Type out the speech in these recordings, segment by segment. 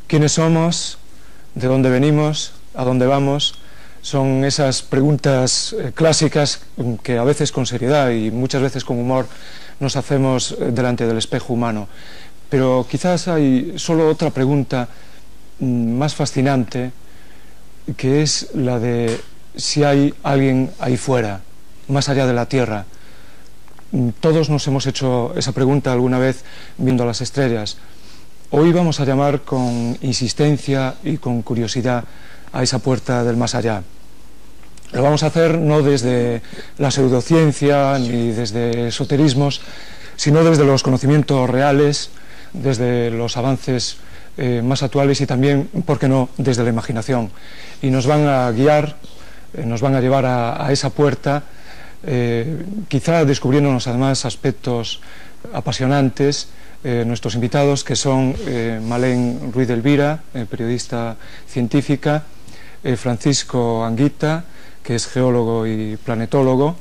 ¿Quiénes somos? ¿De dónde venimos? ¿A dónde vamos? Son esas preguntas clásicas que a veces con seriedad y muchas veces con humor nos hacemos delante del espejo humano. Pero quizás hay solo otra pregunta más fascinante, que es la de si hay alguien ahí fuera, más allá de la Tierra. Todos nos hemos hecho esa pregunta alguna vez viendo las estrellas. Hoy vamos a llamar con insistencia y con curiosidad a esa puerta del más allá. Lo vamos a hacer no desde la pseudociencia ni desde esoterismos, sino desde los conocimientos reales, desde los avances más actuales y también, ¿por qué no?, desde la imaginación. Y nos van a guiar, nos van a llevar a esa puerta, quizá descubriéndonos además aspectos apasionantes. Nuestros invitados, que son Malén Ruiz de Elvira, periodista científica, Francisco Anguita, que es geólogo y planetólogo,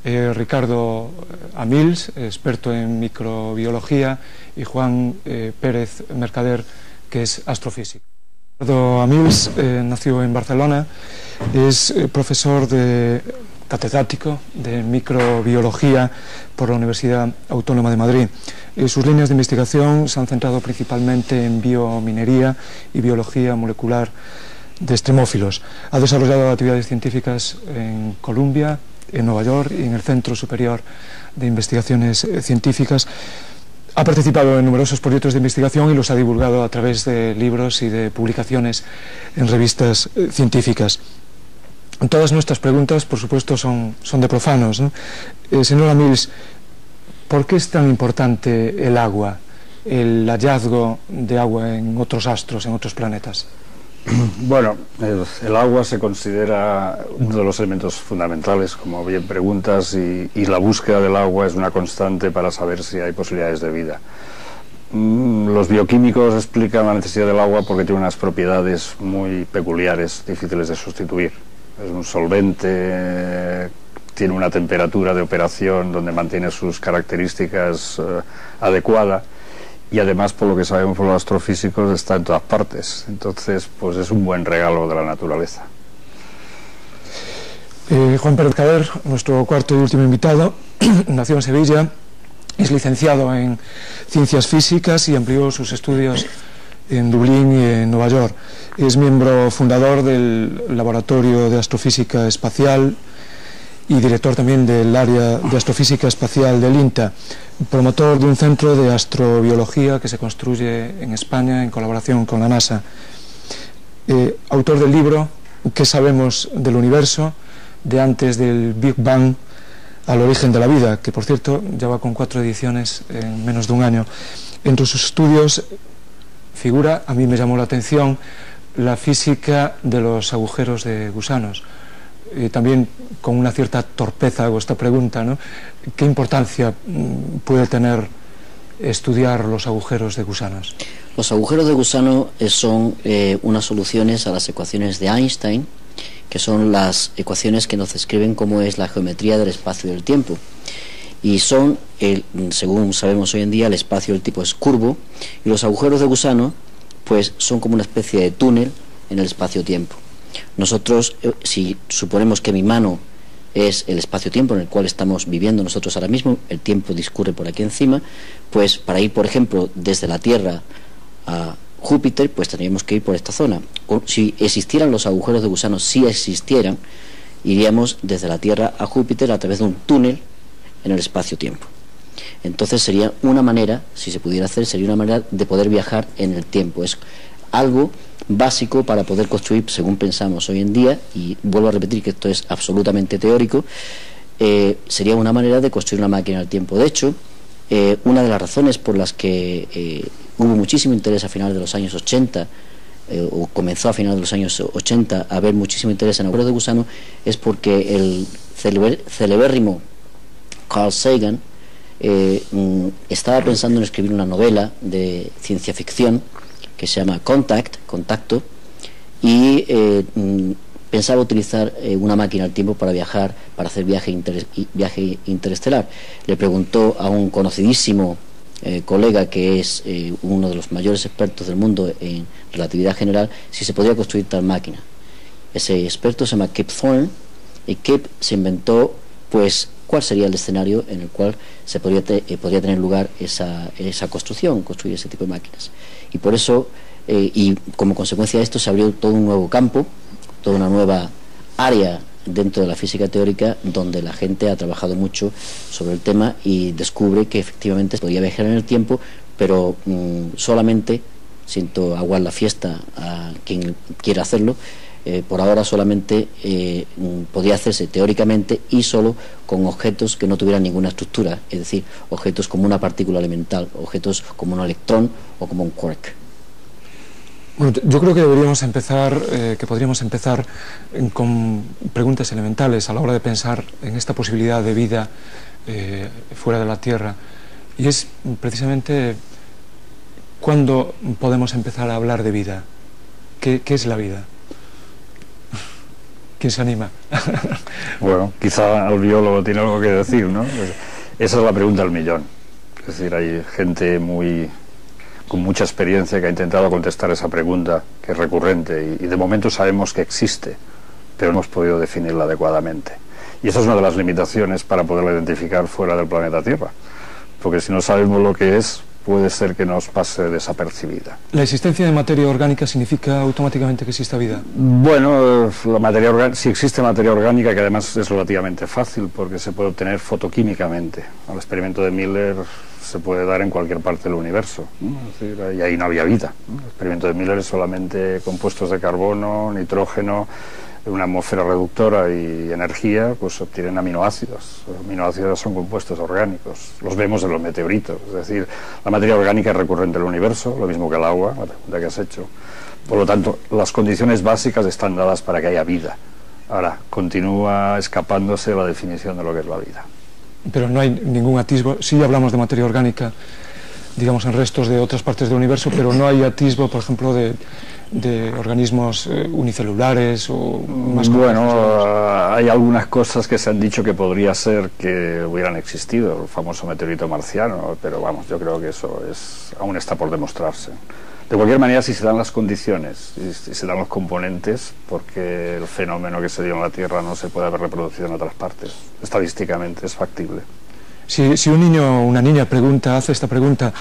Ricardo Amils, experto en microbiología, y Juan Pérez Mercader, que es astrofísico. Ricardo Amils nació en Barcelona, es profesor catedrático de microbiología por la Universidad Autónoma de Madrid. Sus líneas de investigación se han centrado principalmente en biominería y biología molecular de extremófilos. Ha desarrollado actividades científicas en Columbia, en Nueva York y en el Centro Superior de Investigaciones Científicas. Ha participado en numerosos proyectos de investigación y los ha divulgado a través de libros y de publicaciones en revistas científicas. Todas nuestras preguntas, por supuesto, son de profanos, ¿no? Señora Mills, ¿por qué es tan importante el agua, el hallazgo de agua en otros astros, en otros planetas? Bueno, el agua se considera uno de los elementos fundamentales, como bien preguntas, y la búsqueda del agua es una constante para saber si hay posibilidades de vida. Los bioquímicos explican la necesidad del agua porque tiene unas propiedades muy peculiares, difíciles de sustituir. Es un solvente, tiene una temperatura de operación donde mantiene sus características adecuadas. Y además, por lo que sabemos por los astrofísicos, está en todas partes. Entonces, pues es un buen regalo de la naturaleza. Juan Pérez Mercader, nuestro cuarto y último invitado, nació en Sevilla, es licenciado en Ciencias Físicas y amplió sus estudios en Dublín y en Nueva York. Es miembro fundador del Laboratorio de Astrofísica Espacial y director también del área de astrofísica espacial del INTA, promotor de un centro de astrobiología que se construye en España en colaboración con la NASA. Autor del libro ¿Qué sabemos del universo?, de antes del Big Bang al origen de la vida, que por cierto ya va con 4 ediciones en menos de un año. Entre sus estudios figura, a mí me llamó la atención, la física de los agujeros de gusanos. También con una cierta torpeza hago esta pregunta, ¿no? ¿Qué importancia puede tener estudiar los agujeros de gusanos? Los agujeros de gusano son unas soluciones a las ecuaciones de Einstein, que son las ecuaciones que nos describen cómo es la geometría del espacio y del tiempo. Y son, según sabemos hoy en día, el espacio del tipo es curvo, y los agujeros de gusano pues son como una especie de túnel en el espacio-tiempo. Nosotros, si suponemos que mi mano es el espacio-tiempo en el cual estamos viviendo nosotros ahora mismo, el tiempo discurre por aquí encima, pues para ir, por ejemplo, desde la Tierra a Júpiter, pues tendríamos que ir por esta zona. O si existieran los agujeros de gusano, si existieran, iríamos desde la Tierra a Júpiter a través de un túnel en el espacio-tiempo. Entonces sería una manera, si se pudiera hacer, sería una manera de poder viajar en el tiempo. Es algo básico para poder construir, según pensamos hoy en día, y vuelvo a repetir que esto es absolutamente teórico, sería una manera de construir una máquina del tiempo. De hecho, una de las razones por las que hubo muchísimo interés a finales de los años 80, o comenzó a finales de los años 80 a haber muchísimo interés en agujeros de gusano, es porque el celebérrimo Carl Sagan estaba pensando en escribir una novela de ciencia ficción que se llama Contacto, y pensaba utilizar una máquina al tiempo para viajar, para hacer viaje interestelar. Le preguntó a un conocidísimo colega, que es uno de los mayores expertos del mundo en relatividad general, si se podía construir tal máquina. Ese experto se llama Kip Thorne, y Kip se inventó pues cuál sería el escenario en el cual se podría tener lugar esa construir ese tipo de máquinas. Y por eso, y como consecuencia de esto, se abrió todo un nuevo campo, toda una nueva área dentro de la física teórica, donde la gente ha trabajado mucho sobre el tema y descubre que efectivamente se podía viajar en el tiempo, pero solamente, siento aguar la fiesta a quien quiera hacerlo, por ahora solamente podía hacerse teóricamente y solo con objetos que no tuvieran ninguna estructura, es decir, objetos como una partícula elemental, objetos como un electrón o como un quark. Bueno, yo creo que deberíamos empezar, que podríamos empezar con preguntas elementales a la hora de pensar en esta posibilidad de vida fuera de la Tierra. Y es precisamente cuándo podemos empezar a hablar de vida. ¿Qué es la vida? ¿Quién se anima? Bueno, quizá el biólogo tiene algo que decir, ¿no? Esa es la pregunta del millón. Es decir, hay gente con mucha experiencia que ha intentado contestar esa pregunta, que es recurrente, y de momento sabemos que existe, pero no hemos podido definirla adecuadamente. Y esa es una de las limitaciones para poderla identificar fuera del planeta Tierra, porque si no sabemos lo que es, puede ser que nos pase desapercibida. ¿La existencia de materia orgánica significa automáticamente que exista vida? Bueno, si existe materia orgánica, que además es relativamente fácil porque se puede obtener fotoquímicamente. El experimento de Miller se puede dar en cualquier parte del universo, ¿no? Es decir, y ahí no había vida, ¿no? El experimento de Miller es solamente compuestos de carbono, nitrógeno, una atmósfera reductora y energía, pues obtienen aminoácidos. Los aminoácidos son compuestos orgánicos, los vemos en los meteoritos. Es decir, la materia orgánica es recurrente en el universo, lo mismo que el agua, la pregunta que has hecho. Por lo tanto, las condiciones básicas están dadas para que haya vida. Ahora, continúa escapándose la definición de lo que es la vida. Pero no hay ningún atisbo. Sí hablamos de materia orgánica, digamos, en restos de otras partes del universo, pero no hay atisbo, por ejemplo, de organismos unicelulares o más complejos. Bueno, hay algunas cosas que se han dicho que podría ser que hubieran existido, el famoso meteorito marciano, pero vamos, yo creo que eso aún está por demostrarse. De cualquier manera, si se dan las condiciones, si se dan los componentes, porque el fenómeno que se dio en la Tierra no se puede haber reproducido en otras partes, estadísticamente es factible. Si un niño o una niña hace esta pregunta,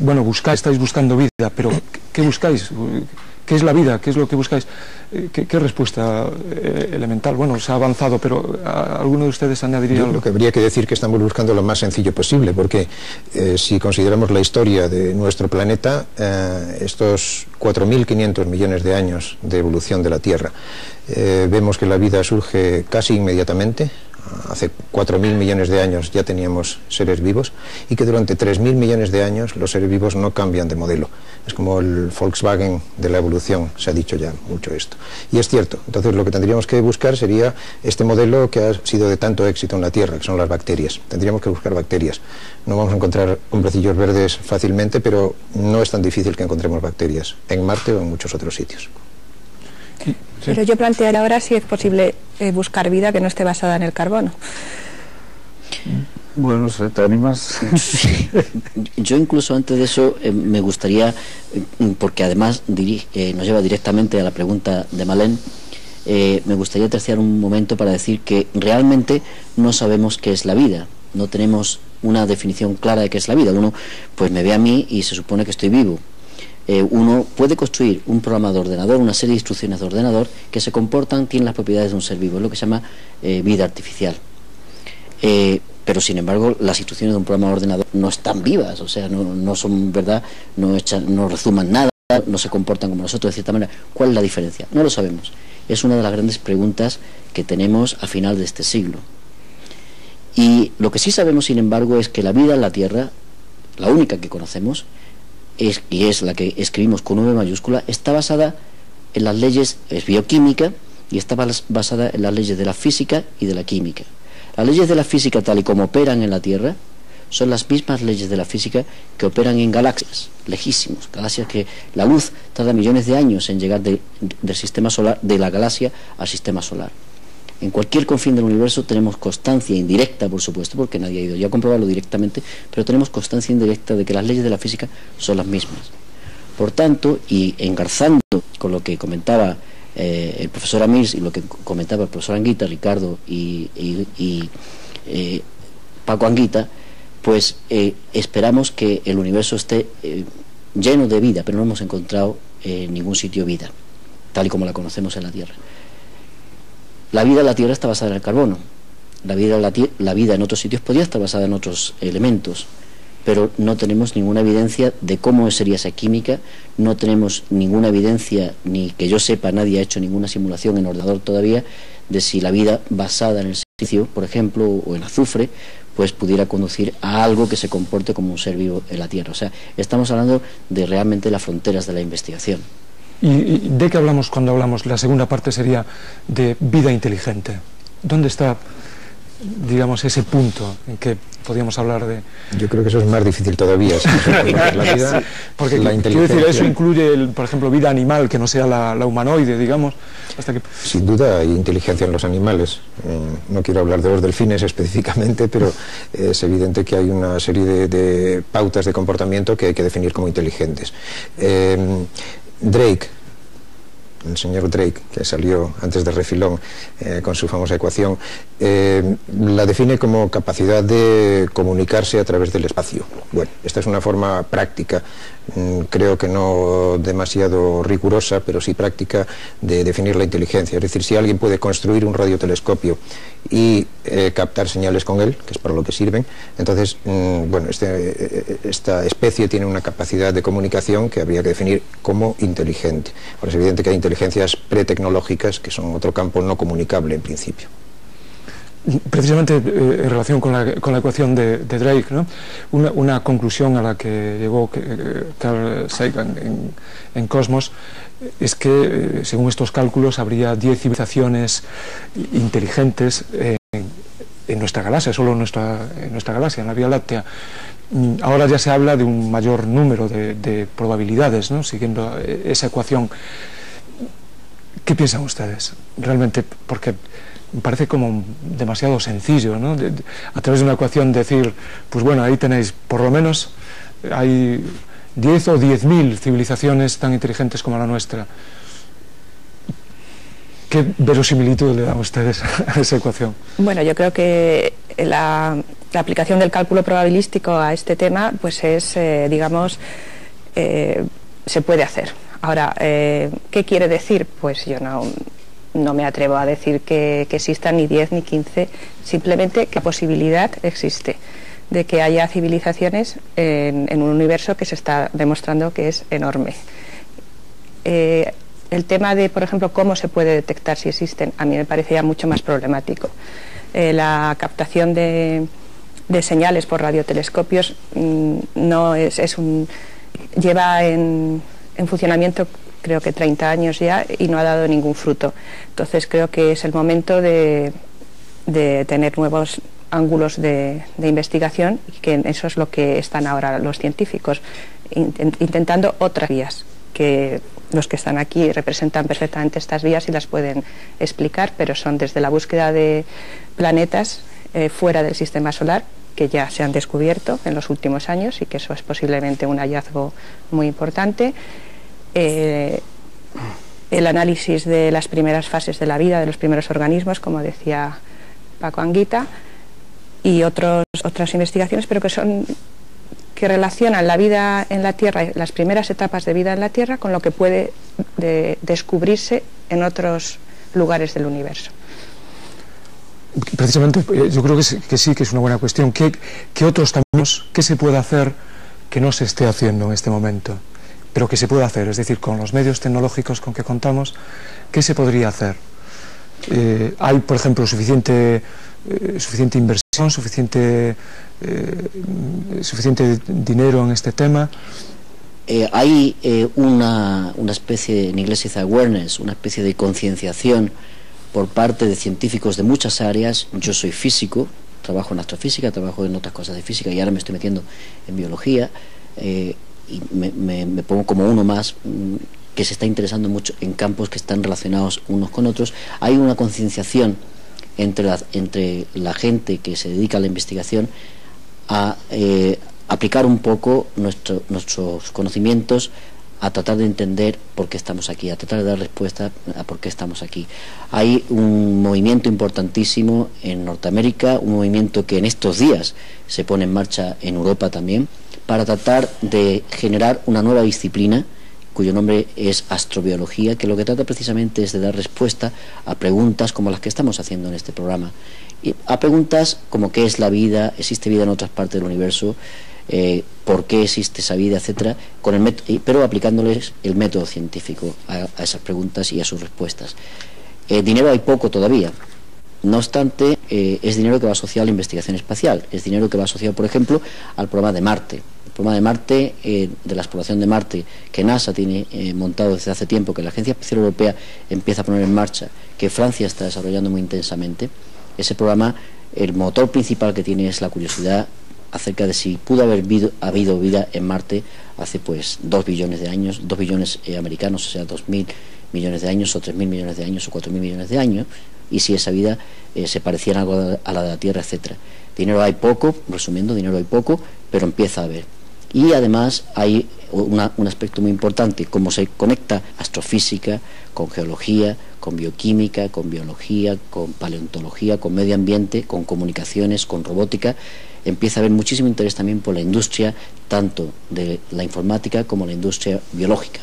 bueno, estáis buscando vida, pero ¿qué buscáis? ¿Qué es la vida? ¿Qué es lo que buscáis? ¿Qué respuesta elemental? Bueno, se ha avanzado, pero ¿alguno de ustedes añadiría algo? Lo que habría que decir que estamos buscando lo más sencillo posible, porque si consideramos la historia de nuestro planeta, estos 4.500 millones de años de evolución de la Tierra, vemos que la vida surge casi inmediatamente. Hace 4.000 millones de años ya teníamos seres vivos, y que durante 3.000 millones de años los seres vivos no cambian de modelo. Es como el Volkswagen de la evolución, se ha dicho ya mucho esto. Y es cierto, entonces lo que tendríamos que buscar sería este modelo que ha sido de tanto éxito en la Tierra, que son las bacterias. Tendríamos que buscar bacterias. No vamos a encontrar hombrecillos verdes fácilmente, pero no es tan difícil que encontremos bacterias en Marte o en muchos otros sitios. Sí. Pero yo plantearía ahora si es posible buscar vida que no esté basada en el carbono. Bueno, no sé, ¿te animas? Yo incluso antes de eso me gustaría, porque además nos lleva directamente a la pregunta de Malén, me gustaría terciar un momento para decir que realmente no sabemos qué es la vida, no tenemos una definición clara de qué es la vida. Uno pues me ve a mí y se supone que estoy vivo. Uno puede construir un programa de ordenador, una serie de instrucciones de ordenador que se comportan, tienen las propiedades de un ser vivo, es lo que se llama vida artificial. Pero sin embargo las instrucciones de un programa de ordenador no están vivas, o sea, no son verdad, no resuman nada, no se comportan como nosotros de cierta manera. ¿Cuál es la diferencia? No lo sabemos. Es una de las grandes preguntas que tenemos a final de este siglo. Y lo que sí sabemos, sin embargo, es que la vida en la Tierra, la única que conocemos, y es la que escribimos con V mayúscula, está basada en las leyes, es bioquímica, y está basada en las leyes de la física y de la química. Las leyes de la física, tal y como operan en la Tierra, son las mismas leyes de la física que operan en galaxias, lejísimos, galaxias que la luz tarda millones de años en llegar del sistema solar, de la galaxia al sistema solar. En cualquier confín del universo tenemos constancia indirecta, por supuesto, porque nadie ha ido ya a comprobarlo directamente, pero tenemos constancia indirecta de que las leyes de la física son las mismas. Por tanto, y engarzando con lo que comentaba el profesor Amirs y lo que comentaba el profesor Anguita, Ricardo y Paco Anguita, pues esperamos que el universo esté lleno de vida, pero no hemos encontrado en ningún sitio vida, tal y como la conocemos en la Tierra. La vida en la Tierra está basada en el carbono. La vida en otros sitios podría estar basada en otros elementos, pero no tenemos ninguna evidencia de cómo sería esa química, no tenemos ninguna evidencia, ni que yo sepa, nadie ha hecho ninguna simulación en ordenador todavía, de si la vida basada en el silicio, por ejemplo, o en azufre, pues pudiera conducir a algo que se comporte como un ser vivo en la Tierra. O sea, estamos hablando de realmente las fronteras de la investigación. ¿Y de qué hablamos cuando hablamos? La segunda parte sería de vida inteligente. ¿Dónde está, digamos, ese punto en que podríamos hablar de...? Yo creo que eso es más difícil todavía. La vida, porque la quiero decir, eso incluye, por ejemplo, vida animal que no sea la humanoide, digamos, hasta que... Sin duda hay inteligencia en los animales. No quiero hablar de los delfines específicamente, pero es evidente que hay una serie de pautas de comportamiento que hay que definir como inteligentes. Drake, el señor Drake, que salió antes de refilón con su famosa ecuación, la define como capacidad de comunicarse a través del espacio. Bueno, esta es una forma práctica, creo que no demasiado rigurosa, pero sí práctica, de definir la inteligencia. Es decir, si alguien puede construir un radiotelescopio y captar señales con él, que es para lo que sirven, entonces, bueno, esta especie tiene una capacidad de comunicación que habría que definir como inteligente. Ahora es evidente que hay inteligencias pretecnológicas que son otro campo no comunicable en principio. Precisamente en relación con la ecuación de Drake, ¿no? Una conclusión a la que llegó Carl Sagan en Cosmos es que, según estos cálculos, habría 10 civilizaciones inteligentes en nuestra galaxia, solo en nuestra galaxia, en la Vía Láctea. Ahora ya se habla de un mayor número de probabilidades, ¿no? Siguiendo esa ecuación. ¿Qué piensan ustedes? Realmente, porque me parece como demasiado sencillo, ¿no? A través de una ecuación decir, pues bueno, ahí tenéis, por lo menos hay 10 o 10.000 civilizaciones tan inteligentes como la nuestra. ¿Qué verosimilitud le dan ustedes a esa ecuación? Bueno, yo creo que la aplicación del cálculo probabilístico a este tema, pues es, digamos, se puede hacer. Ahora, ¿qué quiere decir? Pues yo no me atrevo a decir que existan ni 10 ni 15, simplemente que la posibilidad existe de que haya civilizaciones en un universo que se está demostrando que es enorme. El tema de, por ejemplo, cómo se puede detectar si existen, a mí me parece ya mucho más problemático. La captación de señales por radiotelescopios no lleva en funcionamiento creo que 30 años ya y no ha dado ningún fruto. Entonces creo que es el momento de tener nuevos ángulos de investigación, y que eso es lo que están ahora los científicos, intentando otras vías, que los que están aquí representan perfectamente estas vías y las pueden explicar, pero son desde la búsqueda de planetas fuera del sistema solar, que ya se han descubierto en los últimos años y que eso es posiblemente un hallazgo muy importante. El análisis de las primeras fases de la vida, de los primeros organismos, como decía Paco Anguita, y otras investigaciones, pero que relacionan la vida en la Tierra, las primeras etapas de vida en la Tierra, con lo que puede descubrirse en otros lugares del universo. Precisamente, yo creo que sí que es una buena cuestión. ¿Qué otros caminos, qué se puede hacer que no se esté haciendo en este momento, pero que se puede hacer? Es decir, con los medios tecnológicos con que contamos, ¿qué se podría hacer? ¿Hay, por ejemplo, suficiente inversión, suficiente dinero en este tema? Hay una especie, en inglés se dice awareness, una especie de concienciación por parte de científicos de muchas áreas. Yo soy físico, trabajo en astrofísica, trabajo en otras cosas de física y ahora me estoy metiendo en biología, y me pongo como uno más que se está interesando mucho en campos que están relacionados unos con otros. Hay una concienciación entre la gente que se dedica a la investigación a aplicar un poco nuestros conocimientos, a tratar de entender por qué estamos aquí, a tratar de dar respuesta a por qué estamos aquí. Hay un movimiento importantísimo en Norteamérica, un movimiento que en estos días se pone en marcha en Europa también, para tratar de generar una nueva disciplina cuyo nombre es astrobiología, que lo que trata precisamente es de dar respuesta a preguntas como las que estamos haciendo en este programa, y a preguntas como qué es la vida, existe vida en otras partes del universo, por qué existe esa vida, etcétera, pero aplicándoles el método científico a esas preguntas y a sus respuestas. Dinero hay poco todavía. No obstante, es dinero que va asociado a la investigación espacial, es dinero que va asociado, por ejemplo, al programa de Marte. El programa de Marte, de la exploración de Marte, que NASA tiene montado desde hace tiempo, que la Agencia Espacial Europea empieza a poner en marcha, que Francia está desarrollando muy intensamente. Ese programa, el motor principal que tiene es la curiosidad acerca de si pudo haber habido vida en Marte hace pues 2 billones de años, 2 billones americanos, o sea 2.000 millones de años, o 3.000 millones de años, o 4.000 millones de años, y si esa vida se parecía en algo a la de la Tierra, etcétera. Dinero hay poco, resumiendo, dinero hay poco, pero empieza a haber. Y además hay un aspecto muy importante, cómo se conecta astrofísica con geología, con bioquímica, con biología, con paleontología, con medio ambiente, con comunicaciones, con robótica. Empieza a haber muchísimo interés también por la industria, tanto de la informática como la industria biológica,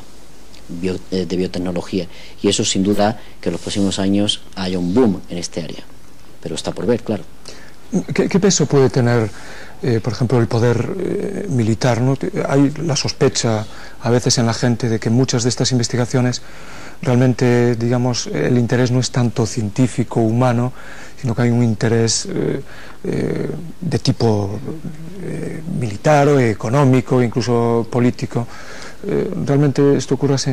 de biotecnología. Y eso sin duda que en los próximos años haya un boom en este área. Pero está por ver, claro. ¿Qué peso puede tener, por ejemplo, el poder militar, ¿no? Hay la sospecha a veces en la gente de que muchas de estas investigaciones realmente, digamos, el interés no es tanto científico, humano, sino que hay un interés de tipo militar o económico, incluso político. ¿Realmente esto ocurre así?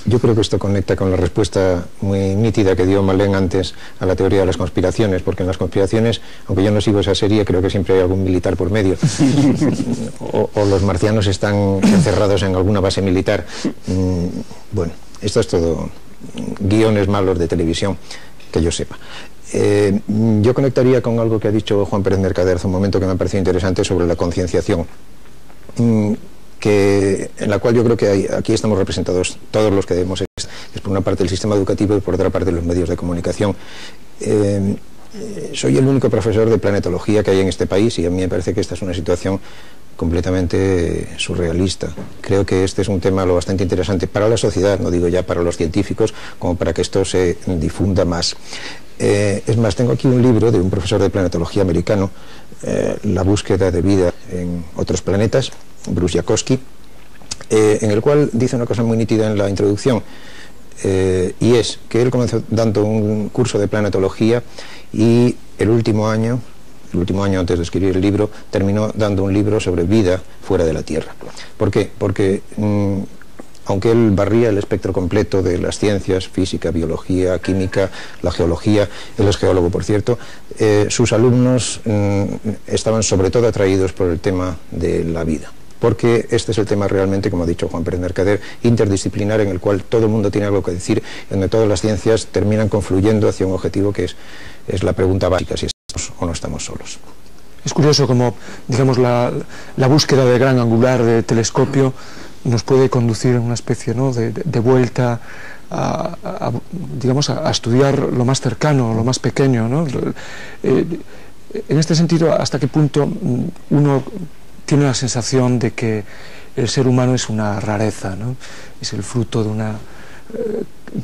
Yo creo que esto conecta con la respuesta muy nítida que dio Malén antes a la teoría de las conspiraciones, porque en las conspiraciones, aunque yo no sigo esa serie, creo que siempre hay algún militar por medio. o los marcianos están encerrados en alguna base militar. Bueno, esto es todo guiones malos de televisión, que yo sepa. Yo conectaría con algo que ha dicho Juan Pérez Mercader hace un momento, que me ha parecido interesante, sobre la concienciación, en la cual yo creo que aquí estamos representados todos los que debemos estar. Es por una parte el sistema educativo y por otra parte los medios de comunicación. Soy el único profesor de planetología que hay en este país, y a mí me parece que esta es una situación completamente surrealista. Creo que este es un tema lo bastante interesante para la sociedad, no digo ya para los científicos, como para que esto se difunda más. Es más, tengo aquí un libro de un profesor de planetología americano, La búsqueda de vida en otros planetas, Bruce Yakosky, en el cual dice una cosa muy nítida en la introducción, y es que él comenzó dando un curso de planetología y el último año antes de escribir el libro, terminó dando un libro sobre vida fuera de la Tierra. ¿Por qué? Porque aunque él barría el espectro completo de las ciencias, física, biología, química, la geología, él es geólogo, por cierto, sus alumnos estaban sobre todo atraídos por el tema de la vida. Porque este es el tema realmente, como ha dicho Juan Pérez Mercader, interdisciplinar, en el cual todo el mundo tiene algo que decir, donde todas las ciencias terminan confluyendo hacia un objetivo que es la pregunta básica, si estamos o no estamos solos. Es curioso como, digamos, la búsqueda de gran angular de telescopio nos puede conducir en una especie, ¿no?, de vuelta digamos, a estudiar lo más cercano, lo más pequeño, ¿no? En este sentido, ¿hasta qué punto uno tiene la sensación de que el ser humano es una rareza, ¿no? Es el fruto de una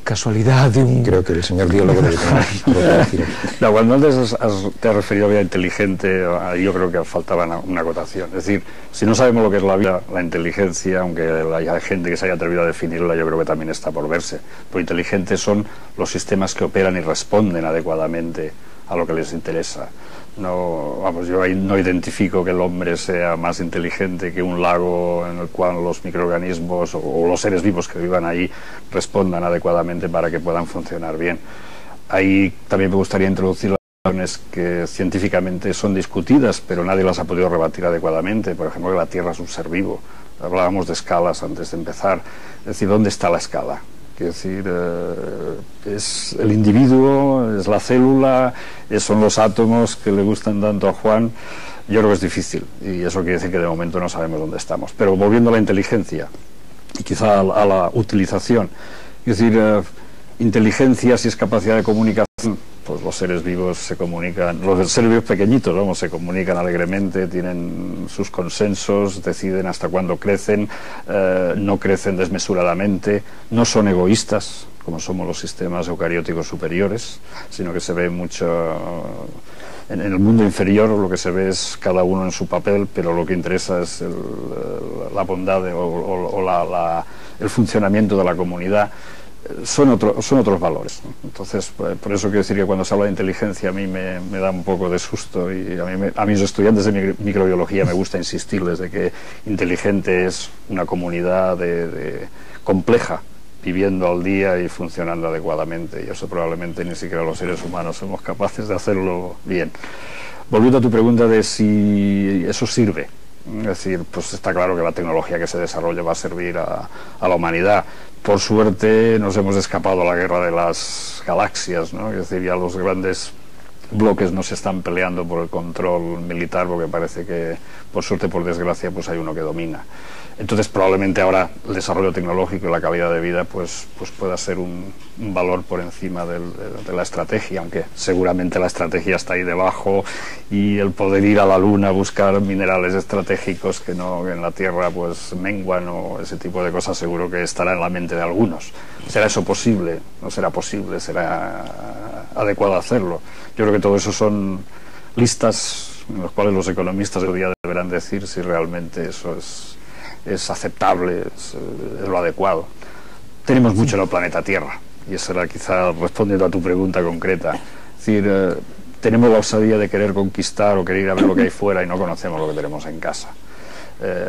casualidad, de un... Creo que el señor biólogo debe tener. No, cuando antes te has referido a vida inteligente, yo creo que faltaba una acotación. Es decir, si no sabemos lo que es la vida, la inteligencia, aunque haya gente que se haya atrevido a definirla, yo creo que también está por verse. Porque inteligentes son los sistemas que operan y responden adecuadamente a lo que les interesa. No, vamos, yo ahí no identifico que el hombre sea más inteligente que un lago en el cual los microorganismos o los seres vivos que vivan ahí respondan adecuadamente para que puedan funcionar bien. Ahí también me gustaría introducir las cuestiones que científicamente son discutidas, pero nadie las ha podido rebatir adecuadamente. Por ejemplo, que la Tierra es un ser vivo. Hablábamos de escalas antes de empezar. Es decir, ¿dónde está la escala? Es decir, es el individuo, es la célula, son los átomos que le gustan tanto a Juan. Yo creo que es difícil, y eso quiere decir que de momento no sabemos dónde estamos. Pero volviendo a la inteligencia, y quizá a la utilización, es decir, inteligencia, si es capacidad de comunicación, pues los seres vivos se comunican, los seres vivos pequeñitos, vamos, se comunican alegremente, tienen sus consensos, deciden hasta cuándo crecen, no crecen desmesuradamente, no son egoístas, como somos los sistemas eucarióticos superiores, sino que se ve mucho... En el mundo inferior lo que se ve es cada uno en su papel, pero lo que interesa es la bondad o el funcionamiento de la comunidad. Son otros valores, ¿no? Entonces, por eso quiero decir que cuando se habla de inteligencia a mí me da un poco de susto, y a mis estudiantes de microbiología me gusta insistirles de que inteligente es una comunidad compleja, viviendo al día y funcionando adecuadamente, y eso probablemente ni siquiera los seres humanos somos capaces de hacerlo bien. Volviendo a tu pregunta de si eso sirve, es decir, pues está claro que la tecnología que se desarrolla va a servir a la humanidad. Por suerte nos hemos escapado a la guerra de las galaxias, ¿no? Es decir, ya los grandes bloques no se están peleando por el control militar, porque parece que, por suerte, por desgracia, pues hay uno que domina. Entonces, probablemente ahora el desarrollo tecnológico y la calidad de vida pues pueda ser un valor por encima de la estrategia, aunque seguramente la estrategia está ahí debajo, y el poder ir a la Luna a buscar minerales estratégicos que en la Tierra pues menguan, o ese tipo de cosas, seguro que estará en la mente de algunos. ¿Será eso posible? ¿No será posible? ¿Será adecuado hacerlo? Yo creo que todo eso son listas en las cuales los economistas hoy día deberán decir si realmente eso es aceptable, es lo adecuado. Tenemos mucho en el planeta Tierra, y eso era quizá respondiendo a tu pregunta concreta. Es decir, tenemos la osadía de querer conquistar o querer ir a ver lo que hay fuera y no conocemos lo que tenemos en casa.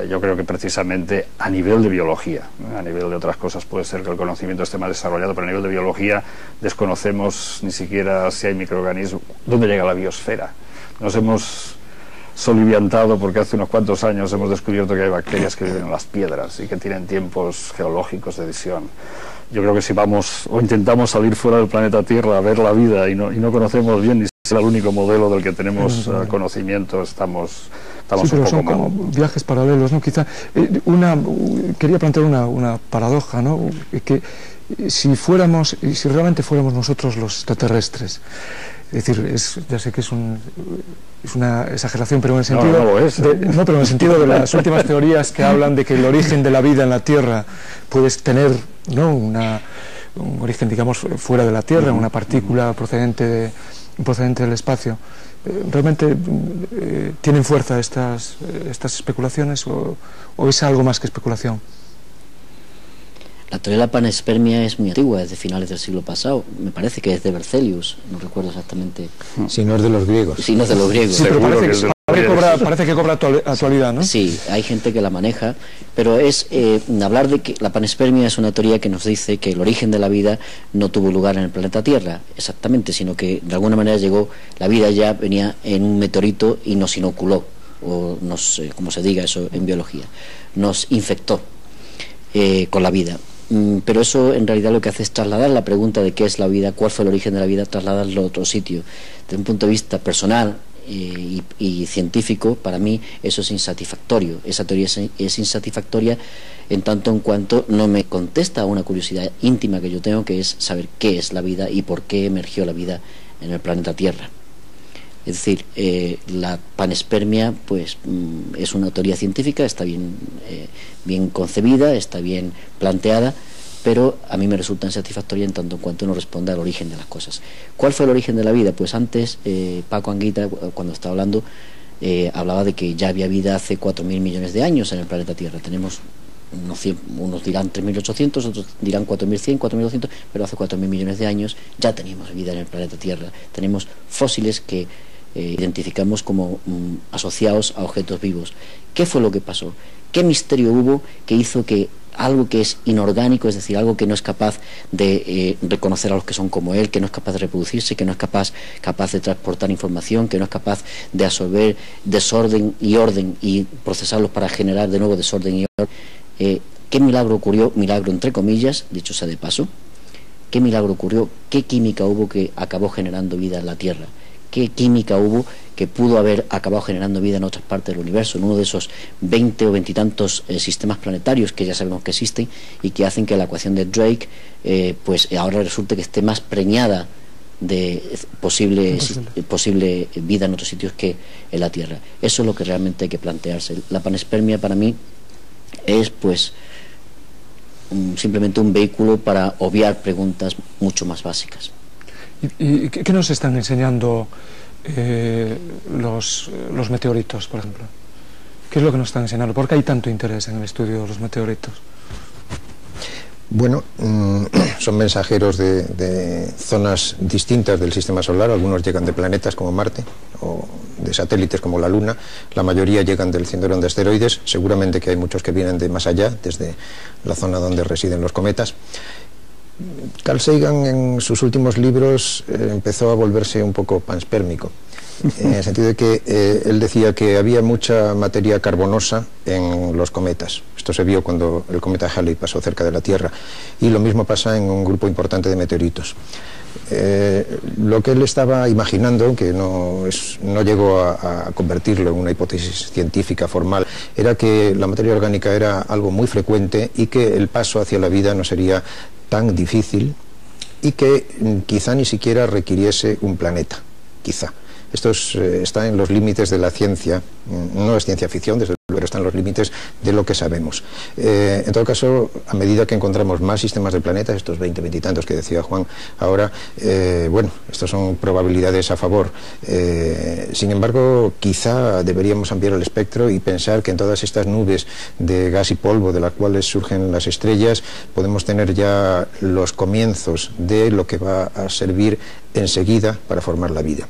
Yo creo que precisamente a nivel de biología, a nivel de otras cosas puede ser que el conocimiento esté más desarrollado, pero a nivel de biología desconocemos ni siquiera si hay microorganismos, dónde llega la biosfera. Nos hemos soliviantado porque hace unos cuantos años hemos descubierto que hay bacterias que viven en las piedras y que tienen tiempos geológicos de edición. Yo creo que si vamos o intentamos salir fuera del planeta Tierra a ver la vida y no conocemos bien, ni siquiera el único modelo del que tenemos conocimiento, estamos sí, pero son como viajes paralelos, ¿no? Quizá quería plantear una paradoja, ¿no? Que si realmente fuéramos nosotros los extraterrestres, es decir, ya sé que es una exageración, pero en el sentido no lo es, pero en el sentido de las últimas teorías que hablan de que el origen de la vida en la Tierra puedes tener, ¿no? Un origen, digamos, fuera de la Tierra, una partícula procedente del espacio. ¿Realmente tienen fuerza estas especulaciones o es algo más que especulación? La teoría de la panespermia es muy antigua, es de finales del siglo pasado. Me parece que es de Berzelius, no recuerdo exactamente. Si no es de los griegos. Si no es de los griegos. Sí, pero parece que cobra actualidad, ¿no? Sí, hay gente que la maneja, pero es hablar de que la panespermia es una teoría que nos dice que el origen de la vida no tuvo lugar en el planeta Tierra, exactamente, sino que de alguna manera la vida ya venía en un meteorito y nos inoculó, o como se diga eso en biología, nos infectó con la vida. Pero eso en realidad lo que hace es trasladar la pregunta de qué es la vida, cuál fue el origen de la vida, trasladarlo a otro sitio. Desde un punto de vista personal y científico, para mí eso es insatisfactorio. Esa teoría es insatisfactoria en tanto en cuanto no me contesta a una curiosidad íntima que yo tengo, que es saber qué es la vida y por qué emergió la vida en el planeta Tierra. Es decir, la panespermia pues es una teoría científica, está bien concebida, está bien planteada, pero a mí me resulta insatisfactoria en tanto en cuanto no responde al origen de las cosas. ¿Cuál fue el origen de la vida? Pues antes Paco Anguita, cuando estaba hablando, hablaba de que ya había vida hace 4.000 millones de años en el planeta Tierra. Tenemos unos dirán 3.800, otros dirán 4.100, 4.200, pero hace 4.000 millones de años ya teníamos vida en el planeta Tierra. Tenemos fósiles que identificamos como asociados a objetos vivos. ¿Qué fue lo que pasó? ¿Qué misterio hubo que hizo que algo que es inorgánico, es decir, algo que no es capaz de reconocer a los que son como él, que no es capaz de reproducirse, que no es capaz de transportar información, que no es capaz de absorber desorden y orden y procesarlos para generar de nuevo desorden y orden, ¿Qué milagro ocurrió? Milagro entre comillas, dicho sea de paso. ¿Qué milagro ocurrió? ¿Qué química hubo que acabó generando vida en la Tierra? ¿Qué química hubo que pudo haber acabado generando vida en otras partes del universo, en uno de esos 20 o 20 y tantos sistemas planetarios que ya sabemos que existen y que hacen que la ecuación de Drake pues ahora resulte que esté más preñada de posible vida en otros sitios que en la Tierra? Eso es lo que realmente hay que plantearse. La panspermia para mí es pues simplemente un vehículo para obviar preguntas mucho más básicas. ¿Y qué nos están enseñando los meteoritos, por ejemplo? ¿Qué es lo que nos están enseñando? ¿Por qué hay tanto interés en el estudio de los meteoritos? Bueno, son mensajeros de zonas distintas del sistema solar. Algunos llegan de planetas como Marte o de satélites como la Luna. La mayoría llegan del cinturón de asteroides. Seguramente que hay muchos que vienen de más allá, desde la zona donde residen los cometas. Carl Sagan en sus últimos libros empezó a volverse un poco panspérmico, en el sentido de que él decía que había mucha materia carbonosa en los cometas. Esto se vio cuando el cometa Halley pasó cerca de la Tierra, y lo mismo pasa en un grupo importante de meteoritos. Lo que él estaba imaginando, que no llegó a convertirlo en una hipótesis científica formal, era que la materia orgánica era algo muy frecuente y que el paso hacia la vida no sería tan difícil y que quizá ni siquiera requiriese un planeta, quizá. Esto está en los límites de la ciencia, no es ciencia ficción, desde luego, pero está en los límites de lo que sabemos. En todo caso, a medida que encontramos más sistemas de planetas, estos 20, 20 y tantos que decía Juan ahora, bueno, estas son probabilidades a favor. Sin embargo, quizá deberíamos ampliar el espectro y pensar que en todas estas nubes de gas y polvo de las cuales surgen las estrellas, podemos tener ya los comienzos de lo que va a servir enseguida para formar la vida.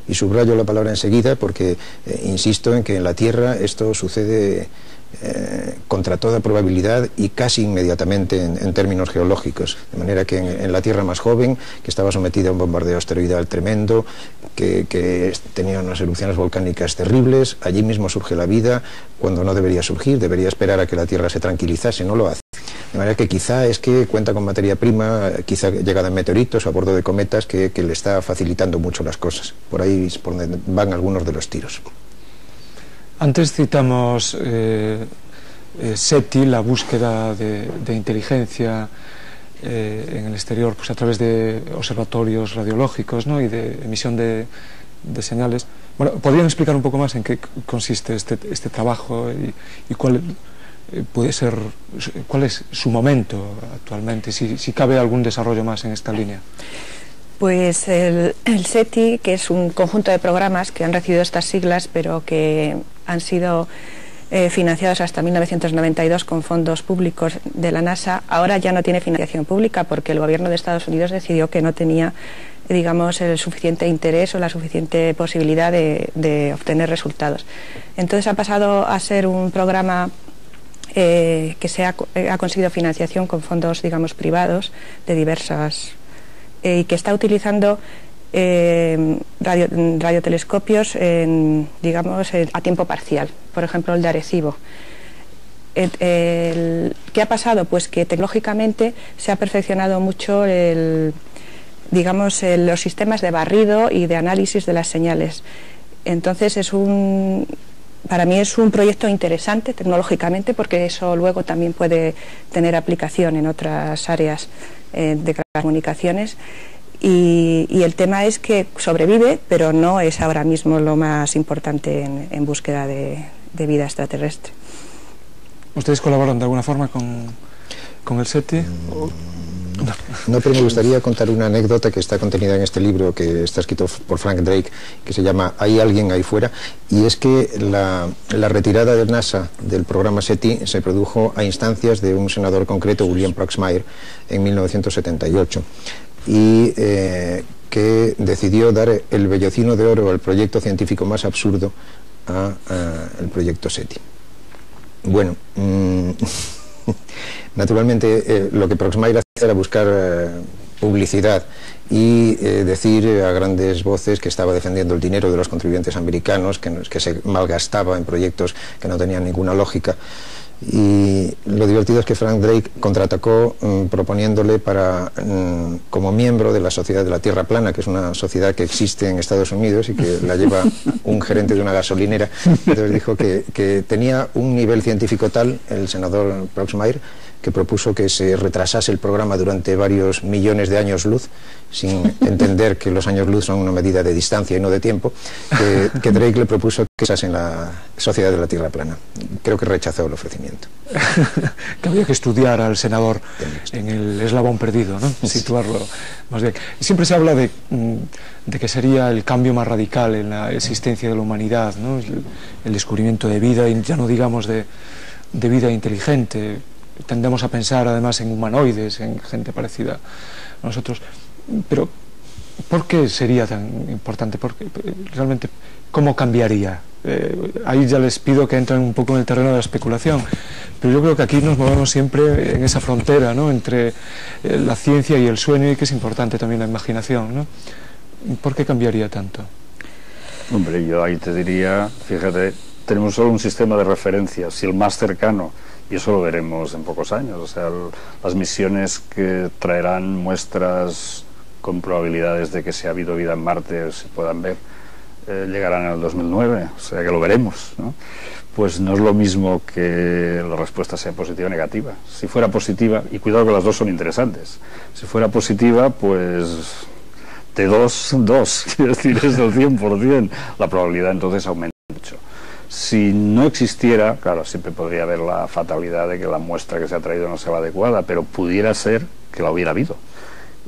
Y subrayo la palabra enseguida porque insisto en que en la Tierra esto sucede contra toda probabilidad y casi inmediatamente en términos geológicos. De manera que en la Tierra más joven, que estaba sometida a un bombardeo asteroidal tremendo, que tenía unas erupciones volcánicas terribles, allí mismo surge la vida cuando no debería surgir, debería esperar a que la Tierra se tranquilizase, no lo hace. De manera que quizá es que cuenta con materia prima, quizá llegada en meteoritos o a bordo de cometas, que le está facilitando mucho las cosas. Por ahí es por donde van algunos de los tiros. Antes citamos SETI, la búsqueda de inteligencia en el exterior, pues a través de observatorios radiológicos, ¿no? Y de emisión de señales. Bueno, ¿podrían explicar un poco más en qué consiste este trabajo y cuál puede ser, cuál es su momento actualmente, si cabe algún desarrollo más en esta línea? Pues el SETI, que es un conjunto de programas que han recibido estas siglas, pero que han sido financiados hasta 1992 con fondos públicos de la NASA, ahora ya no tiene financiación pública porque el gobierno de Estados Unidos decidió que no tenía, digamos, el suficiente interés o la suficiente posibilidad de obtener resultados. Entonces ha pasado a ser un programa que ha conseguido financiación con fondos, digamos, privados de diversas y que está utilizando radiotelescopios digamos, a tiempo parcial, por ejemplo el de Arecibo. ¿Qué ha pasado? Pues que tecnológicamente se ha perfeccionado mucho digamos, los sistemas de barrido y de análisis de las señales. Entonces para mí es un proyecto interesante tecnológicamente, porque eso luego también puede tener aplicación en otras áreas de comunicaciones. Y el tema es que sobrevive, pero no es ahora mismo lo más importante en búsqueda de vida extraterrestre. ¿Ustedes colaboran de alguna forma con el SETI? No, pero me gustaría contar una anécdota que está contenida en este libro que está escrito por Frank Drake, que se llama ¿Hay alguien ahí fuera? Y es que la retirada de NASA del programa SETI se produjo a instancias de un senador concreto, William Proxmire, en 1978. Y que decidió dar el vellocino de oro al proyecto científico más absurdo, el proyecto SETI. Bueno, naturalmente lo que Proxmire hacía era buscar publicidad y decir a grandes voces que estaba defendiendo el dinero de los contribuyentes americanos, que se malgastaba en proyectos que no tenían ninguna lógica. Y lo divertido es que Frank Drake contraatacó proponiéndole como miembro de la Sociedad de la Tierra Plana, que es una sociedad que existe en Estados Unidos y que la lleva un gerente de una gasolinera. Entonces dijo que tenía un nivel científico tal, el senador Proxmire, que propuso que se retrasase el programa durante varios millones de años luz, sin entender que los años luz son una medida de distancia y no de tiempo, que Drake le propuso que estase en la Sociedad de la Tierra Plana. Creo que rechazó el ofrecimiento. Que había que estudiar al senador en el eslabón perdido, ¿no? Situarlo más bien. Siempre se habla de que sería el cambio más radical en la existencia de la humanidad, ¿no? El descubrimiento de vida, y ya no digamos de vida inteligente. Tendemos a pensar además en humanoides, en gente parecida a nosotros. Pero ¿por qué sería tan importante? Porque realmente, ¿cómo cambiaría? Ahí ya les pido que entren un poco en el terreno de la especulación, pero yo creo que aquí nos movemos siempre en esa frontera, ¿no?, entre la ciencia y el sueño, y que es importante también la imaginación, ¿no? ¿Por qué cambiaría tanto? Hombre, yo ahí te diría, fíjate, tenemos solo un sistema de referencia, si el más cercano, y eso lo veremos en pocos años, o sea, las misiones que traerán muestras con probabilidades de que si ha habido vida en Marte se puedan ver, llegarán en el 2009, o sea que lo veremos, ¿no? Pues no es lo mismo que la respuesta sea positiva o negativa. Si fuera positiva, y cuidado que las dos son interesantes, si fuera positiva, pues de dos, quiero decir, es del 100%, la probabilidad entonces aumenta mucho. Si no existiera, claro, siempre podría haber la fatalidad de que la muestra que se ha traído no sea la adecuada, pero pudiera ser que la hubiera habido.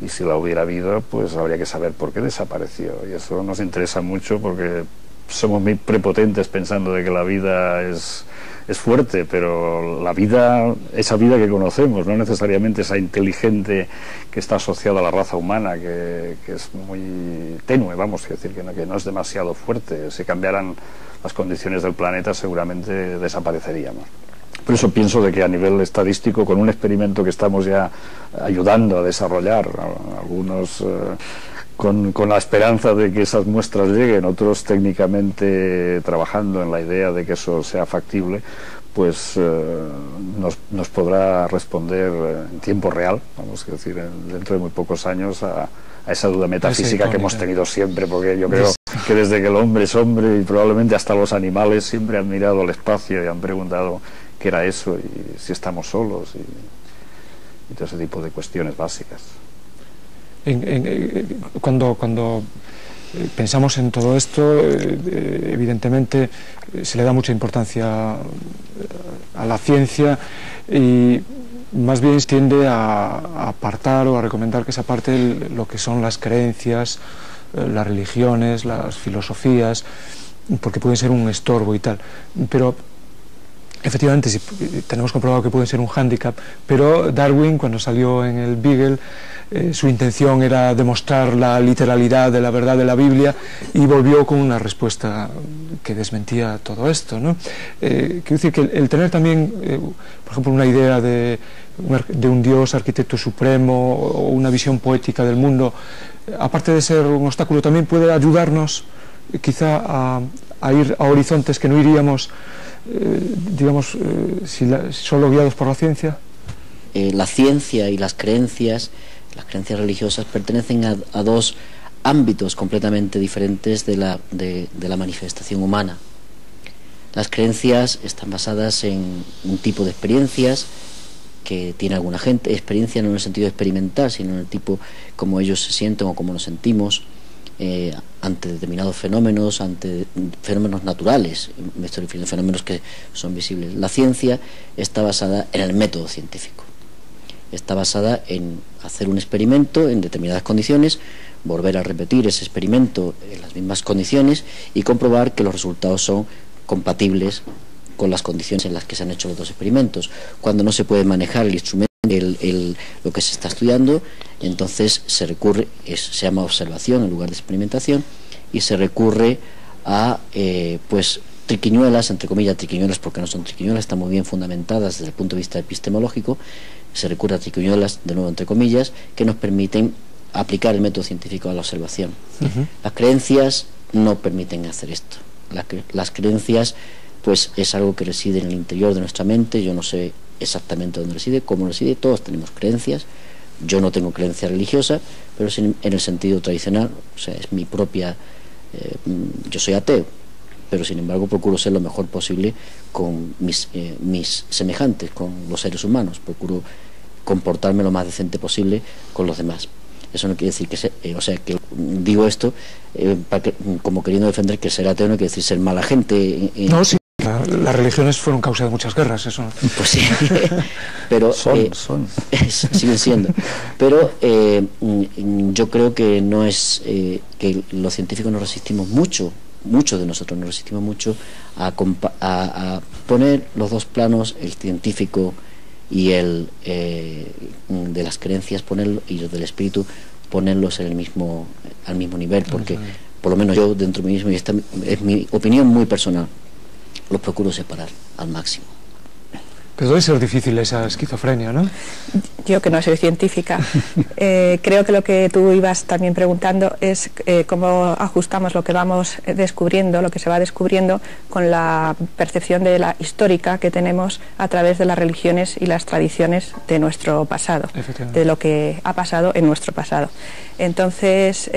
Y si la hubiera habido, pues habría que saber por qué desapareció. Y eso nos interesa mucho porque somos muy prepotentes pensando de que la vida es fuerte, pero la vida, esa vida que conocemos, no necesariamente esa inteligente que está asociada a la raza humana, que es muy tenue, vamos a decir, que no es demasiado fuerte. Si cambiaran las condiciones del planeta, seguramente desapareceríamos. Por eso pienso de que a nivel estadístico, con un experimento que estamos ya ayudando a desarrollar, algunos con la esperanza de que esas muestras lleguen, otros técnicamente trabajando en la idea de que eso sea factible, pues nos podrá responder en tiempo real, vamos a decir, dentro de muy pocos años, a esa duda metafísica que hemos tenido siempre, porque yo creo que desde que el hombre es hombre, y probablemente hasta los animales, siempre han mirado al espacio y han preguntado qué era eso y si estamos solos y todo ese tipo de cuestiones básicas. Cuando pensamos en todo esto, evidentemente se le da mucha importancia a la ciencia, y más bien tiende a apartar o a recomendar que se aparte lo que son las creencias, las religiones, las filosofías, porque pueden ser un estorbo y tal. Pero efectivamente, sí, tenemos comprobado que pueden ser un hándicap, pero Darwin, cuando salió en el Beagle, su intención era demostrar la literalidad de la verdad de la Biblia, y volvió con una respuesta que desmentía todo esto, ¿no? Quiero decir que el tener también, por ejemplo, una idea de un Dios arquitecto supremo, o una visión poética del mundo, aparte de ser un obstáculo, también puede ayudarnos quizá a ir a horizontes que no iríamos, digamos, solo guiados por la ciencia. La ciencia y las creencias religiosas pertenecen a dos ámbitos completamente diferentes de la manifestación humana. Las creencias están basadas en un tipo de experiencias que tiene alguna gente, experiencia no en el sentido experimental, sino en el tipo como ellos se sienten o como nos sentimos ante determinados fenómenos, ante fenómenos naturales, me estoy refiriendo a fenómenos que son visibles. La ciencia está basada en el método científico, está basada en hacer un experimento en determinadas condiciones, volver a repetir ese experimento en las mismas condiciones y comprobar que los resultados son compatibles con las condiciones en las que se han hecho los dos experimentos. Cuando no se puede manejar el instrumento, lo que se está estudiando, entonces se recurre, se llama observación en lugar de experimentación, y se recurre a pues triquiñuelas, entre comillas triquiñuelas porque no son triquiñuelas, están muy bien fundamentadas desde el punto de vista epistemológico. Se recurre a triquiñuelas, de nuevo entre comillas, que nos permiten aplicar el método científico a la observación. Las creencias no permiten hacer esto. Las creencias pues es algo que reside en el interior de nuestra mente. Yo no sé exactamente dónde reside, cómo reside, todos tenemos creencias. Yo no tengo creencia religiosa, pero en el sentido tradicional, o sea, es mi propia... yo soy ateo, pero sin embargo procuro ser lo mejor posible con mis semejantes, con los seres humanos. Procuro comportarme lo más decente posible con los demás. Eso no quiere decir que digo esto como queriendo defender que ser ateo no quiere decir ser mala gente. No, sí, las religiones fueron causa de muchas guerras, eso. Pues sí, pero siguen siendo. Pero yo creo que no es que los científicos nos resistimos muchos de nosotros nos resistimos mucho a poner los dos planos, el científico y el de las creencias, y el del espíritu, ponerlos al mismo nivel, porque por lo menos yo dentro de mí mismo, y esta es mi opinión muy personal, los procuro separar al máximo. Pero debe ser difícil esa esquizofrenia, ¿no? Yo, que no soy científica, creo que lo que tú ibas también preguntando es cómo ajustamos lo que vamos descubriendo, lo que se va descubriendo, con la percepción de la histórica que tenemos a través de las religiones y las tradiciones de nuestro pasado, de lo que ha pasado en nuestro pasado. Entonces,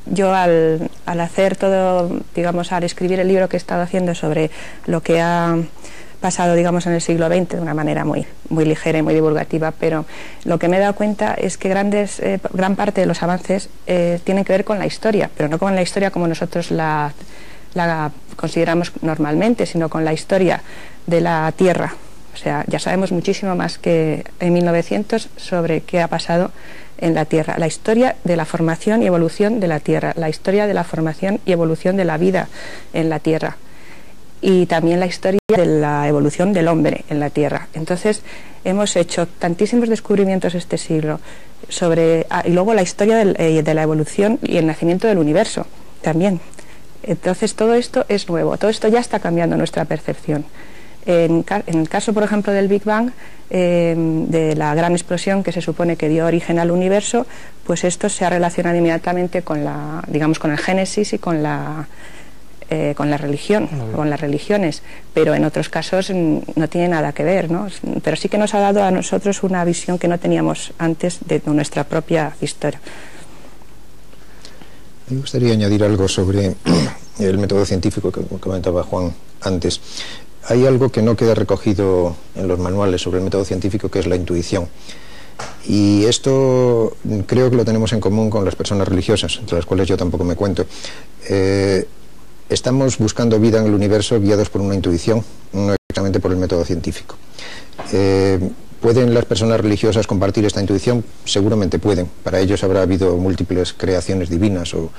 yo al hacer todo, digamos, al escribir el libro que he estado haciendo sobre lo que ha pasado, digamos, en el siglo XX, de una manera muy ligera y muy divulgativa, pero lo que me he dado cuenta es que gran parte de los avances tienen que ver con la historia, pero no con la historia como nosotros la consideramos normalmente, sino con la historia de la Tierra. O sea, ya sabemos muchísimo más que en 1900 sobre qué ha pasado en la Tierra, la historia de la formación y evolución de la Tierra, la historia de la formación y evolución de la vida en la Tierra, y también la historia de la evolución del hombre en la Tierra. Entonces hemos hecho tantísimos descubrimientos este siglo y luego la historia de la evolución y el nacimiento del universo también. Entonces todo esto es nuevo, todo esto ya está cambiando nuestra percepción. En el caso, por ejemplo, del Big Bang, de la gran explosión que se supone que dio origen al universo, pues esto se ha relacionado inmediatamente con con el Génesis y con la religión, con las religiones, pero en otros casos no tiene nada que ver, ¿no? Pero sí que nos ha dado a nosotros una visión que no teníamos antes de nuestra propia historia. Me gustaría añadir algo sobre el método científico que comentaba Juan antes. Hay algo que no queda recogido en los manuales sobre el método científico, que es la intuición. Y esto creo que lo tenemos en común con las personas religiosas, entre las cuales yo tampoco me cuento. Estamos buscando vida en el universo guiados por una intuición, no exactamente por el método científico. ¿Pueden las personas religiosas compartir esta intuición? Seguramente pueden. Para ellos habrá habido múltiples creaciones divinas o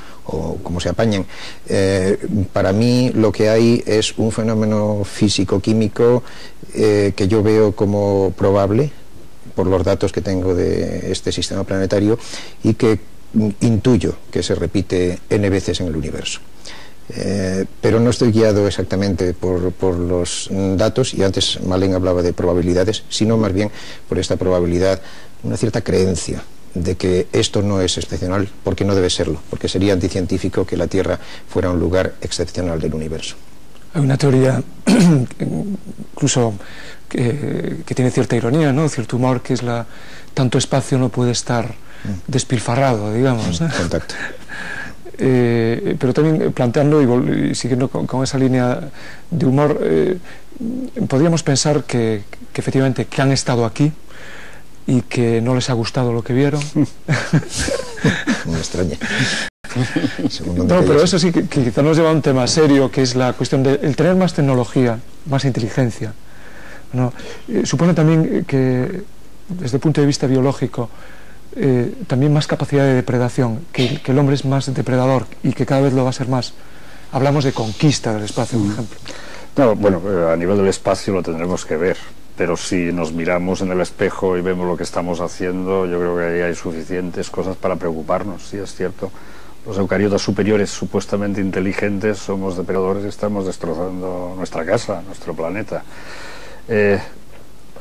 como se apañen. Para mí lo que hay es un fenómeno físico-químico que yo veo como probable por los datos que tengo de este sistema planetario y que intuyo que se repite n veces en el universo. Pero no estoy guiado exactamente por los datos, y antes Malén hablaba de probabilidades, sino más bien por esta probabilidad, una cierta creencia de que esto no es excepcional, porque no debe serlo, porque sería anticientífico que la Tierra fuera un lugar excepcional del universo. Hay una teoría incluso que tiene cierta ironía, ¿no? Cierto humor, que es tanto espacio no puede estar despilfarrado, digamos. Contacto. Pero también planteando y siguiendo con esa línea de humor, podríamos pensar que efectivamente que han estado aquí y que no les ha gustado lo que vieron. Me extraña. No, pero eso sí que quizá nos lleva a un tema serio, que es la cuestión de el tener más tecnología, más inteligencia, ¿no? Supone también que desde el punto de vista biológico también más capacidad de depredación, que el hombre es más depredador y que cada vez lo va a ser más. Hablamos de conquista del espacio, por ejemplo. No, bueno, a nivel del espacio lo tendremos que ver, pero si nos miramos en el espejo y vemos lo que estamos haciendo, yo creo que ahí hay suficientes cosas para preocuparnos. Sí, es cierto. Los eucariotas superiores supuestamente inteligentes somos depredadores y estamos destrozando nuestra casa, nuestro planeta.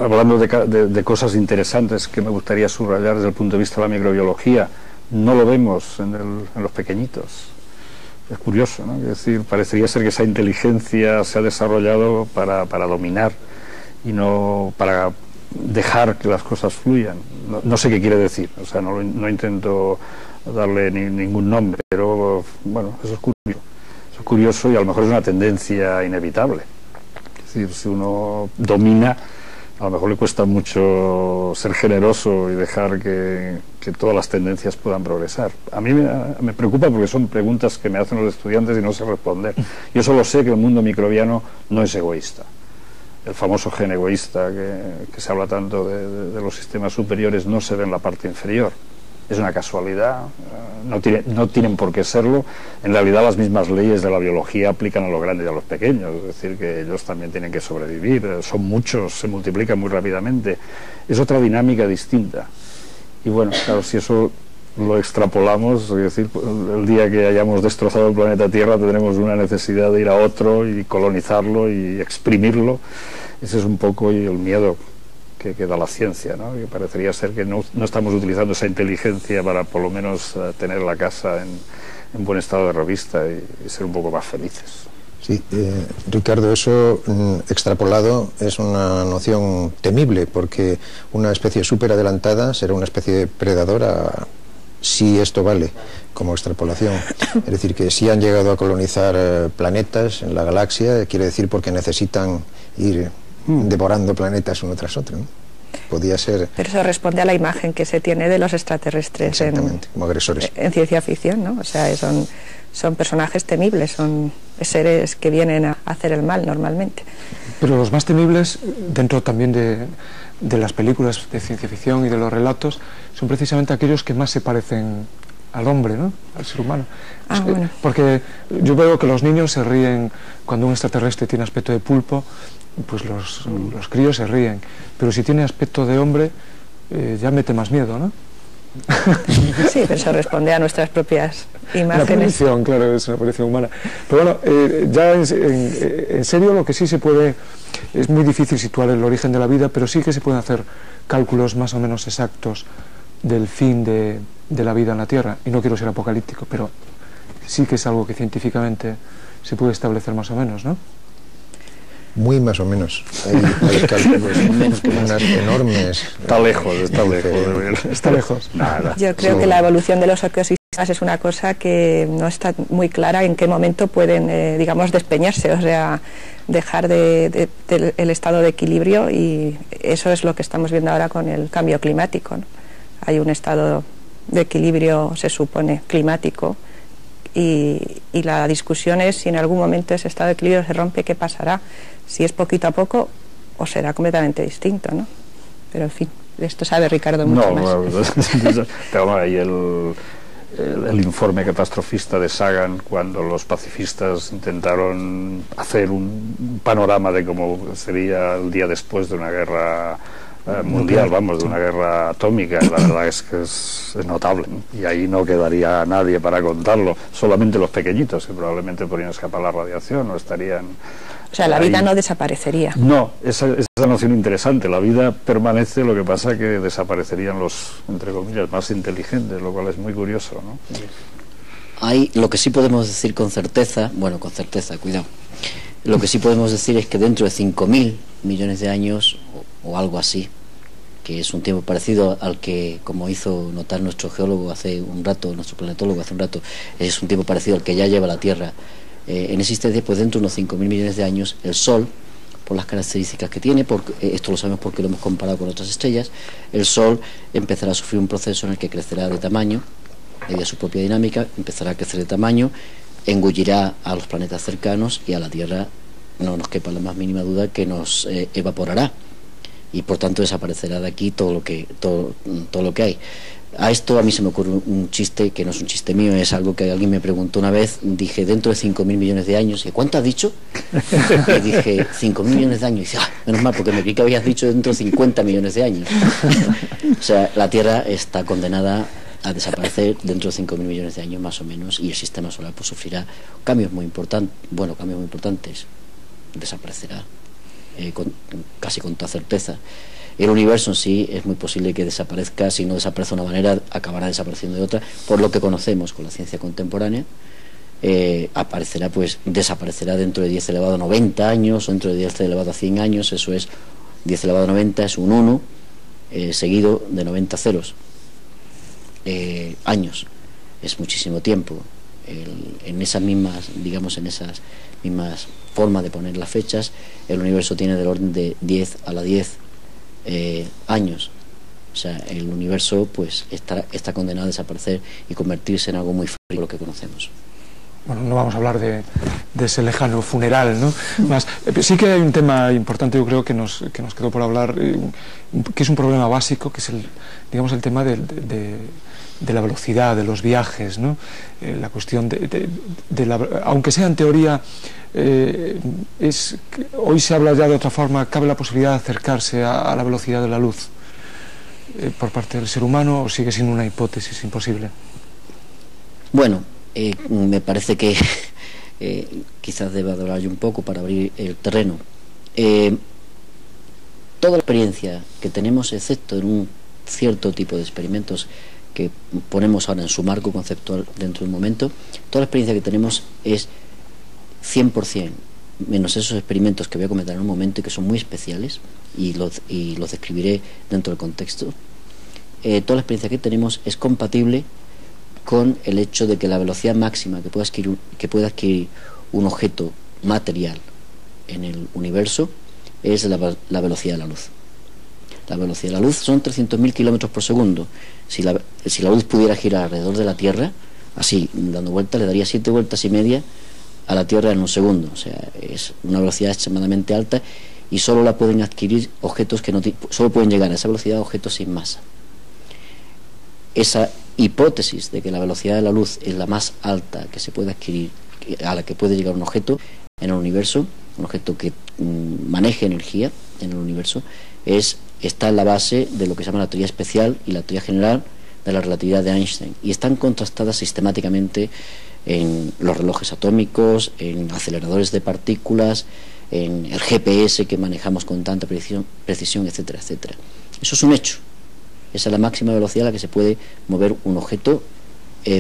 Hablando de cosas interesantes que me gustaría subrayar desde el punto de vista de la microbiología, no lo vemos en los pequeñitos. Es curioso, ¿no? Es decir, parecería ser que esa inteligencia se ha desarrollado para dominar y no para dejar que las cosas fluyan. No sé qué quiere decir, o sea, no intento darle ningún nombre, pero bueno, eso es curioso. Eso es curioso y a lo mejor es una tendencia inevitable. Es decir, si uno domina, a lo mejor le cuesta mucho ser generoso y dejar que todas las tendencias puedan progresar. A mí me preocupa porque son preguntas que me hacen los estudiantes y no sé responder. Yo solo sé que el mundo microbiano no es egoísta. El famoso gen egoísta que se habla tanto de los sistemas superiores no se ve en la parte inferior. Es una casualidad, no tienen por qué serlo. En realidad las mismas leyes de la biología aplican a los grandes y a los pequeños, es decir, que ellos también tienen que sobrevivir, son muchos, se multiplican muy rápidamente. Es otra dinámica distinta. Y bueno, claro, si eso lo extrapolamos, es decir, el día que hayamos destrozado el planeta Tierra tendremos una necesidad de ir a otro y colonizarlo y exprimirlo. Ese es un poco el miedo que da la ciencia, ¿no? Que parecería ser que no estamos utilizando esa inteligencia para por lo menos tener la casa en buen estado de revista y ser un poco más felices. Sí, Ricardo, eso extrapolado es una noción temible, porque una especie súper adelantada será una especie predadora si esto vale como extrapolación. Es decir, que si han llegado a colonizar planetas en la galaxia, quiere decir porque necesitan ir devorando planetas uno tras otro, ¿no? Podía ser... Pero eso responde a la imagen que se tiene de los extraterrestres como agresores. En ciencia ficción, ¿no? O sea, son personajes temibles, son seres que vienen a hacer el mal normalmente. Pero los más temibles, dentro también de las películas de ciencia ficción y de los relatos, son precisamente aquellos que más se parecen al hombre, ¿no? Al ser humano. Bueno. Porque yo veo que los niños se ríen cuando un extraterrestre tiene aspecto de pulpo, pues los críos se ríen, pero si tiene aspecto de hombre ya mete más miedo, ¿no? Sí, pero eso responde a nuestras propias imágenes. La proyección, claro, es una proyección humana. Pero bueno, ya en serio lo que sí se puede, es muy difícil situar el origen de la vida, pero sí que se pueden hacer cálculos más o menos exactos del fin de la vida en la Tierra. Y no quiero ser apocalíptico, pero sí que es algo que científicamente se puede establecer más o menos, ¿no? Muy más o menos. Hay cálculos unas enormes. Está lejos. Está lejos. Nada. Yo creo que la evolución de los ecosistemas es una cosa que no está muy clara en qué momento pueden, digamos, despeñarse, o sea, dejar del estado de equilibrio, y eso es lo que estamos viendo ahora con el cambio climático, ¿no? Hay un estado de equilibrio, se supone, climático, y la discusión es si en algún momento ese estado de equilibrio se rompe, ¿qué pasará? Si es poquito a poco o será completamente distinto, ¿no? Pero en fin, de esto sabe Ricardo mucho más. Pero hay el informe catastrofista de Sagan, cuando los pacifistas intentaron hacer un panorama de cómo sería el día después de una guerra mundial, vamos, de una guerra atómica. La verdad es que es notable, ¿no? Y ahí no quedaría nadie para contarlo, solamente los pequeñitos, que probablemente podrían escapar la radiación o estarían... O sea, la vida no desaparecería. No, esa noción interesante, la vida permanece, lo que pasa que desaparecerían los, entre comillas, más inteligentes, lo cual es muy curioso, ¿no? Lo que sí podemos decir con certeza, cuidado, lo que sí podemos decir es que dentro de 5.000 millones de años o algo así, que es un tiempo parecido al que, como hizo notar nuestro geólogo hace un rato, nuestro planetólogo hace un rato, es un tiempo parecido al que ya lleva la Tierra en existencia, pues dentro de unos 5.000 millones de años, el Sol, por las características que tiene, esto lo sabemos porque lo hemos comparado con otras estrellas, el Sol empezará a sufrir un proceso en el que crecerá de tamaño, debido a su propia dinámica, empezará a crecer de tamaño, engullirá a los planetas cercanos y a la Tierra, no nos quepa la más mínima duda, que nos evaporará, y por tanto desaparecerá de aquí todo lo que hay. A esto a mí se me ocurre un chiste que no es un chiste mío, es algo que alguien me preguntó una vez. Dije, dentro de 5.000 millones de años. ¿Y cuánto has dicho? Y dije, 5.000 millones de años. Y dice, menos mal, porque me creí que habías dicho dentro de 50 millones de años. O sea, la Tierra está condenada a desaparecer dentro de 5.000 millones de años más o menos, y el sistema solar pues sufrirá cambios muy importantes. Desaparecerá casi con toda certeza. El universo en sí es muy posible que desaparezca. Si no desaparece de una manera, acabará desapareciendo de otra, por lo que conocemos con la ciencia contemporánea. aparecerá, pues desaparecerá dentro de 10 elevado a 90 años o dentro de 10 elevado a 100 años. Eso es 10 elevado a 90 es un 1 seguido de 90 ceros. Años es muchísimo tiempo. En esas mismas, digamos, en esas mismas formas de poner las fechas, el universo tiene del orden de 10 a la 10 años. O sea, el universo pues está condenado a desaparecer y convertirse en algo muy frío, lo que conocemos. Bueno, no vamos a hablar de ese lejano funeral, ¿no? Más, sí que hay un tema importante, yo creo, que nos quedó por hablar, que es un problema básico, que es digamos, el tema de la velocidad, de los viajes, ¿no? La cuestión aunque sea en teoría, hoy se habla ya de otra forma, cabe la posibilidad de acercarse a la velocidad de la luz por parte del ser humano, o sigue siendo una hipótesis imposible. Bueno, me parece que quizás deba hablar yo un poco para abrir el terreno. Toda la experiencia que tenemos, excepto en un cierto tipo de experimentos que ponemos ahora en su marco conceptual dentro de un momento, toda la experiencia que tenemos es 100%, menos esos experimentos que voy a comentar en un momento y que son muy especiales y los describiré dentro del contexto. Toda la experiencia que tenemos es compatible con el hecho de que la velocidad máxima que puede adquirir un objeto material en el universo es la velocidad de la luz. La velocidad de la luz son 300.000 kilómetros por segundo. Si la luz pudiera girar alrededor de la Tierra, así, dando vueltas, le daría 7 vueltas y media a la Tierra en un segundo. O sea, es una velocidad extremadamente alta y solo la pueden adquirir objetos solo pueden llegar a esa velocidad objetos sin masa. Esa hipótesis de que la velocidad de la luz es la más alta que se puede adquirir, a la que puede llegar un objeto en el universo, un objeto que maneje energía en el universo, está en la base de lo que se llama la teoría especial y la teoría general de la relatividad de Einstein, y están contrastadas sistemáticamente en los relojes atómicos, en aceleradores de partículas, en el GPS que manejamos con tanta precisión, etcétera, etcétera. Eso es un hecho. Esa es la máxima velocidad a la que se puede mover un objeto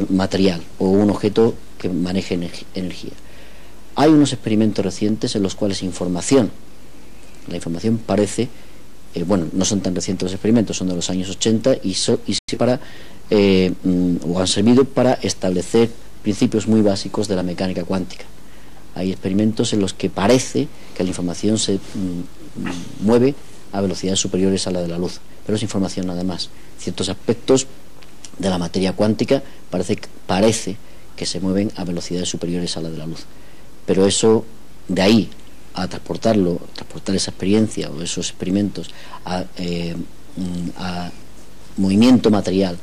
material o un objeto que maneje energía. Hay unos experimentos recientes en los cuales la información parece, no son tan recientes los experimentos, son de los años 80 o han servido para establecer principios muy básicos de la mecánica cuántica. Hay experimentos en los que parece que la información se mueve a velocidades superiores a la de la luz, pero es información nada más. Ciertos aspectos de la materia cuántica parece que se mueven a velocidades superiores a la de la luz, pero eso, de ahí a transportar esa experiencia o esos experimentos a movimiento material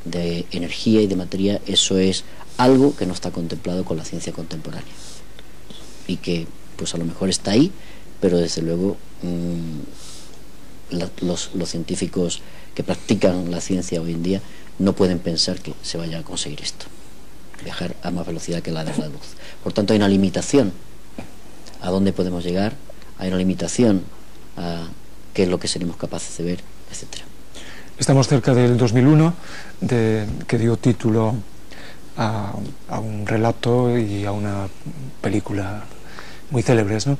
de energía y de materia, eso es algo que no está contemplado con la ciencia contemporánea y que pues a lo mejor está ahí, pero desde luego los científicos que practican la ciencia hoy en día no pueden pensar que se vaya a conseguir esto, viajar a más velocidad que la de la luz. Por tanto, hay una limitación a dónde podemos llegar, hay una limitación a qué es lo que seremos capaces de ver, etcétera. Estamos cerca del 2001, que dio título a un relato y a una película muy célebres, ¿no?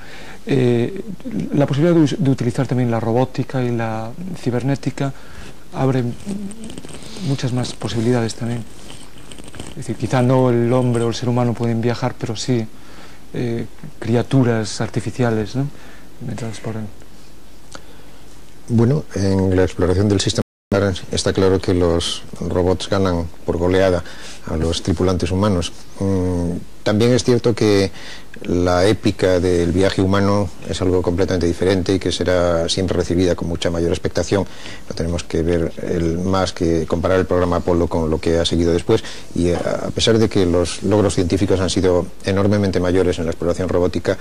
La posibilidad de utilizar también la robótica y la cibernética abre muchas más posibilidades también. Es decir, quizá no el hombre o el ser humano pueden viajar, pero sí criaturas artificiales, ¿no? Me transportan. Bueno, en la exploración del sistema está claro que los robots ganan por goleada a los tripulantes humanos. También es cierto que la épica del viaje humano es algo completamente diferente y que será siempre recibida con mucha mayor expectación. No tenemos que ver más que comparar el programa Apolo con lo que ha seguido después, y a pesar de que los logros científicos han sido enormemente mayores en la exploración robótica,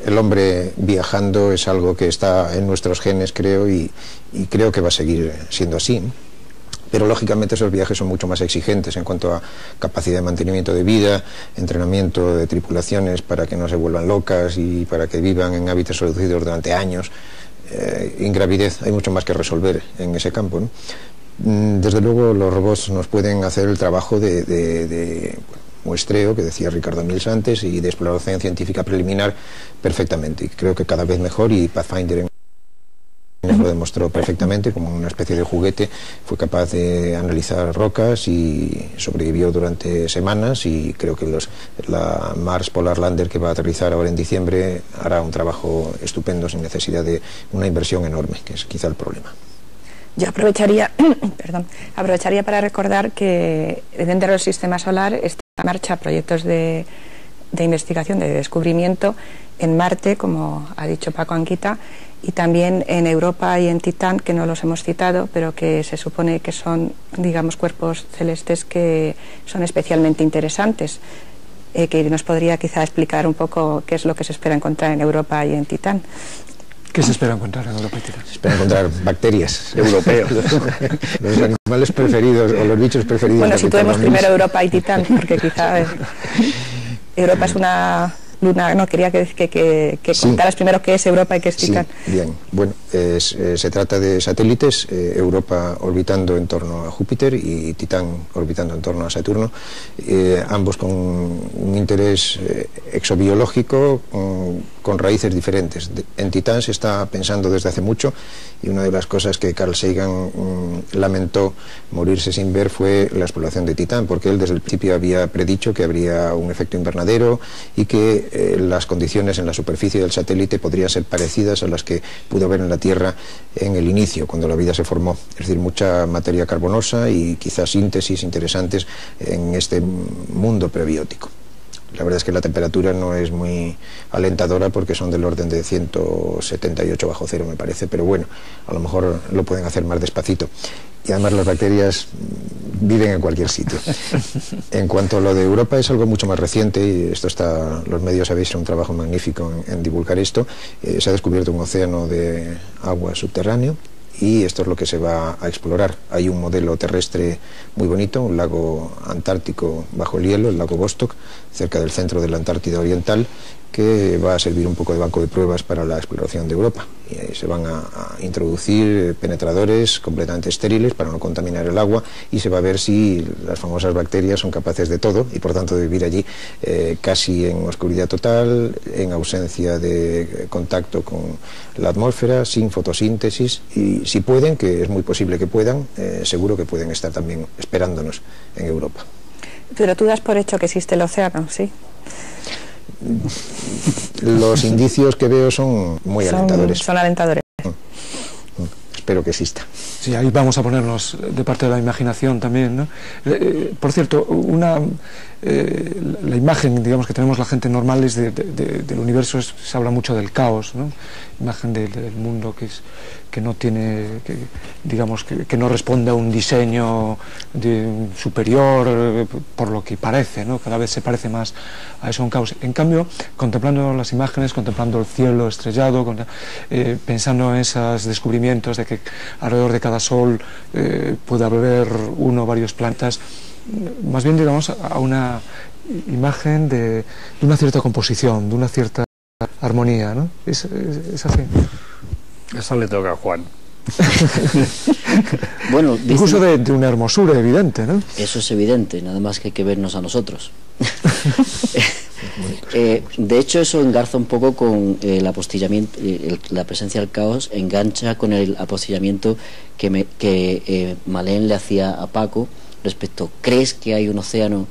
el hombre viajando es algo que está en nuestros genes, creo, y creo que va a seguir siendo así. Pero lógicamente esos viajes son mucho más exigentes en cuanto a capacidad de mantenimiento de vida, entrenamiento de tripulaciones para que no se vuelvan locas y para que vivan en hábitats reducidos durante años. Ingravidez, hay mucho más que resolver en ese campo, ¿no? Desde luego los robots nos pueden hacer el trabajo de muestreo, que decía Ricardo Mills antes, y de exploración científica preliminar perfectamente. Y creo que cada vez mejor, y Pathfinder lo demostró perfectamente, como una especie de juguete. Fue capaz de analizar rocas y sobrevivió durante semanas, y creo que la Mars Polar Lander, que va a aterrizar ahora en diciembre, hará un trabajo estupendo sin necesidad de una inversión enorme, que es quizá el problema. Yo aprovecharía, aprovecharía para recordar que dentro del sistema solar están en marcha proyectos de investigación, de descubrimiento en Marte, como ha dicho Paco Anquita, y también en Europa y en Titán, que no los hemos citado, pero que se supone que son, digamos, cuerpos celestes que son especialmente interesantes, que nos podría quizá explicar un poco qué es lo que se espera encontrar en Europa y en Titán. ¿Qué se espera encontrar en Europa y Titán? Se espera encontrar bacterias. Europeos. Los animales preferidos, o los bichos preferidos. Bueno, situemos primero Europa y Titán, porque quizá Europa es una luna. No, quería que sí, contaras primero qué es Europa y qué es Titán. Sí, bien. Bueno, se trata de satélites, Europa orbitando en torno a Júpiter y Titán orbitando en torno a Saturno, ambos con un interés exobiológico, con raíces diferentes. En Titán se está pensando desde hace mucho, y una de las cosas que Carl Sagan lamentó morirse sin ver fue la exploración de Titán, porque él desde el principio había predicho que habría un efecto invernadero y que las condiciones en la superficie del satélite podrían ser parecidas a las que pudo haber en la Tierra en el inicio, cuando la vida se formó, es decir, mucha materia carbonosa y quizás síntesis interesantes en este mundo prebiótico. La verdad es que la temperatura no es muy alentadora, porque son del orden de 178 bajo cero, me parece, pero bueno, a lo mejor lo pueden hacer más despacito. Y además las bacterias viven en cualquier sitio. En cuanto a lo de Europa, es algo mucho más reciente, y esto está, los medios habéis hecho un trabajo magnífico en divulgar esto. Se ha descubierto un océano de agua subterráneo, y esto es lo que se va a explorar. Hay un modelo terrestre muy bonito, un lago antártico bajo el hielo, el lago Vostok, cerca del centro de la Antártida Oriental, que va a servir un poco de banco de pruebas para la exploración de Europa. Y se van a introducir penetradores completamente estériles para no contaminar el agua, y se va a ver si las famosas bacterias son capaces de todo, y por tanto de vivir allí casi en oscuridad total, en ausencia de contacto con la atmósfera, sin fotosíntesis, y si pueden, que es muy posible que puedan, seguro que pueden estar también esperándonos en Europa. Pero tú das por hecho que existe el océano, ¿sí? Los indicios que veo son muy alentadores. Son alentadores. Espero que exista. Sí, ahí vamos a ponernos de parte de la imaginación también, ¿no? Por cierto, la imagen, digamos, que tenemos la gente normal es del universo, se habla mucho del caos, ¿no? Imagen del mundo que no tiene, digamos, que no responde a un diseño superior, por lo que parece, ¿no? Cada vez se parece más a eso, un caos. En cambio, contemplando las imágenes, contemplando el cielo estrellado, pensando en esos descubrimientos de que alrededor de cada sol puede haber uno o varios planetas, más bien llegamos a una imagen de una cierta composición, de una cierta armonía, ¿no? Es así. Eso le toca a Juan. Bueno, incluso de una hermosura evidente, ¿no? Eso es evidente, nada más que hay que vernos a nosotros. De hecho, eso engarza un poco con el apostillamiento, la presencia del caos engancha con el apostillamiento que Malén le hacía a Paco respecto, ¿crees que hay un océano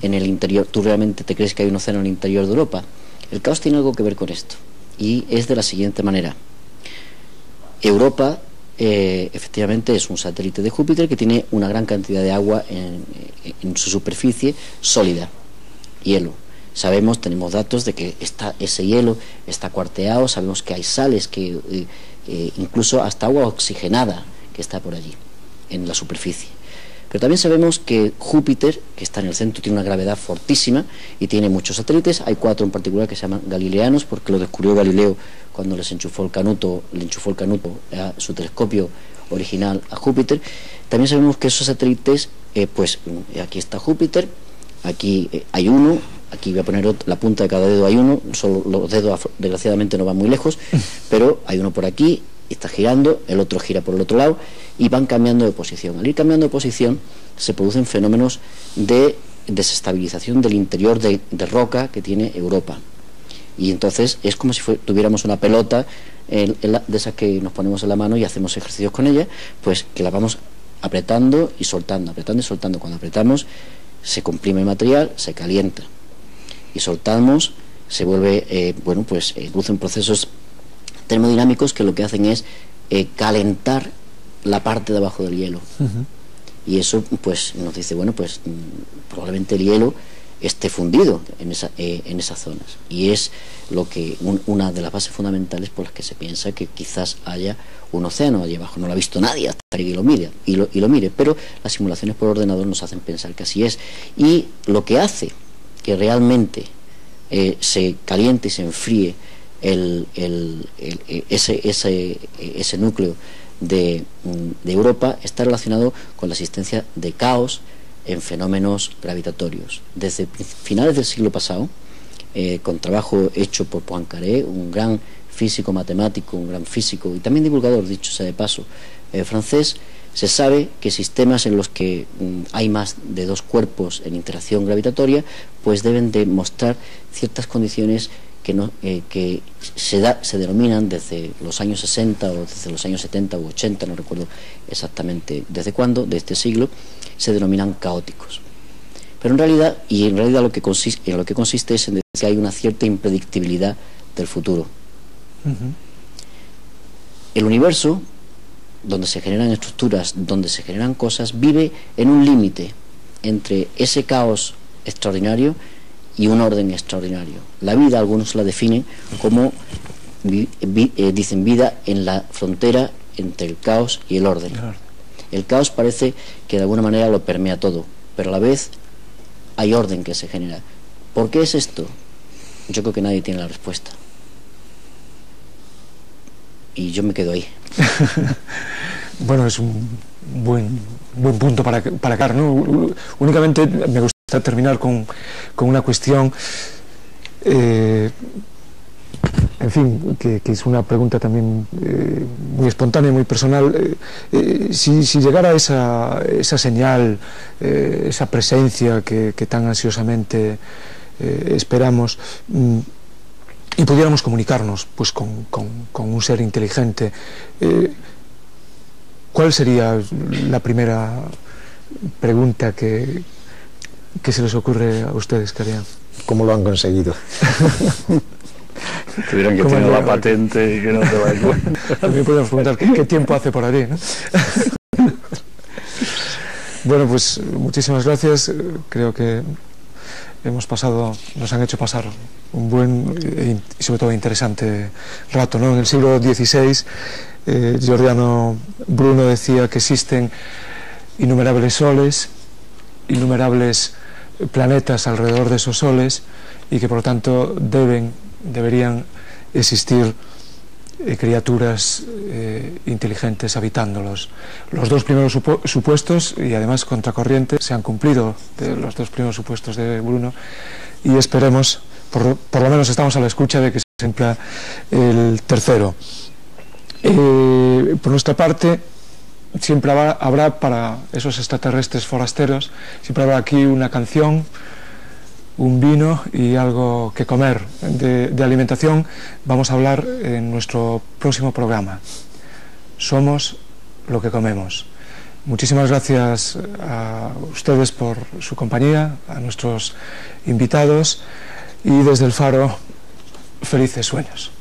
en el interior? ¿Tú realmente te crees que hay un océano en el interior de Europa? El caos tiene algo que ver con esto, y es de la siguiente manera. Europa efectivamente es un satélite de Júpiter que tiene una gran cantidad de agua en su superficie sólida, hielo. Sabemos, tenemos datos de que ese hielo está cuarteado, sabemos que hay sales, que incluso hasta agua oxigenada que está por allí, en la superficie. Pero también sabemos que Júpiter, que está en el centro, tiene una gravedad fortísima y tiene muchos satélites. Hay 4 en particular que se llaman galileanos, porque lo descubrió Galileo cuando le enchufó el canuto a su telescopio original a Júpiter. También sabemos que esos satélites, aquí está Júpiter, aquí hay uno, aquí voy a poner la punta de cada dedo, hay uno, solo los dedos desgraciadamente no van muy lejos, pero hay uno por aquí, está girando, el otro gira por el otro lado, y van cambiando de posición. Al ir cambiando de posición se producen fenómenos de desestabilización del interior de roca que tiene Europa. Y entonces es como si tuviéramos una pelota de esas que nos ponemos en la mano y hacemos ejercicios con ella, pues que la vamos apretando y soltando, apretando y soltando. Cuando apretamos se comprime el material, se calienta, y soltamos, se vuelve, producen procesos termodinámicos que lo que hacen es calentar la parte de abajo del hielo. Y eso pues nos dice, probablemente el hielo esté fundido en esas zonas, y es una de las bases fundamentales por las que se piensa que quizás haya un océano allí abajo. No lo ha visto nadie hasta que lo mire, pero las simulaciones por ordenador nos hacen pensar que así es. Y lo que hace que realmente se caliente y se enfríe ese núcleo de Europa está relacionado con la existencia de caos en fenómenos gravitatorios. Desde finales del siglo pasado, con trabajo hecho por Poincaré, un gran físico matemático, un gran físico y también divulgador, dicho sea de paso, francés, se sabe que sistemas en los que hay más de dos cuerpos en interacción gravitatoria pues deben de mostrar ciertas condiciones que se denominan desde los años 60 o desde los años 70 u 80, no recuerdo exactamente desde cuándo, de este siglo, se denominan caóticos. Pero en realidad lo que consiste es en decir que hay una cierta impredictibilidad del futuro. El universo, donde se generan estructuras, donde se generan cosas, vive en un límite entre ese caos extraordinario y un orden extraordinario. La vida, algunos la definen como, dicen, vida en la frontera entre el caos y el orden. El caos parece que de alguna manera lo permea todo, pero a la vez hay orden que se genera. ¿Por qué es esto? Yo creo que nadie tiene la respuesta. Y yo me quedo ahí. Bueno, es un buen punto para acá, ¿no? Únicamente me gustaría terminar con una cuestión, en fin, que es una pregunta también muy espontánea, muy personal. Si llegara esa señal, esa presencia que tan ansiosamente esperamos, y pudiéramos comunicarnos pues con un ser inteligente, ¿cuál sería la primera pregunta que se les ocurre a ustedes que harían? ¿Cómo lo han conseguido? Tuvieran que tener la patente y que no te va a dar cuenta. También podemos preguntar qué tiempo hace por allí, ¿no? Bueno, pues muchísimas gracias. Creo que nos han hecho pasar un buen y sobre todo interesante rato, ¿no? En el siglo XVI, Giordano Bruno decía que existen innumerables soles, innumerables planetas alrededor de esos soles, y que por lo tanto deberían existir criaturas inteligentes habitándolos. Los dos primeros supuestos, y además contracorriente, se han cumplido, de los dos primeros supuestos de Bruno, y esperemos, por lo menos estamos a la escucha de que se cumpla el tercero. Por nuestra parte, siempre habrá para esos extraterrestres forasteros, siempre habrá aquí una canción, un vino y algo que comer. De alimentación vamos a hablar en nuestro próximo programa. Somos lo que comemos. Muchísimas gracias a ustedes por su compañía, a nuestros invitados, y desde el Faro, felices sueños.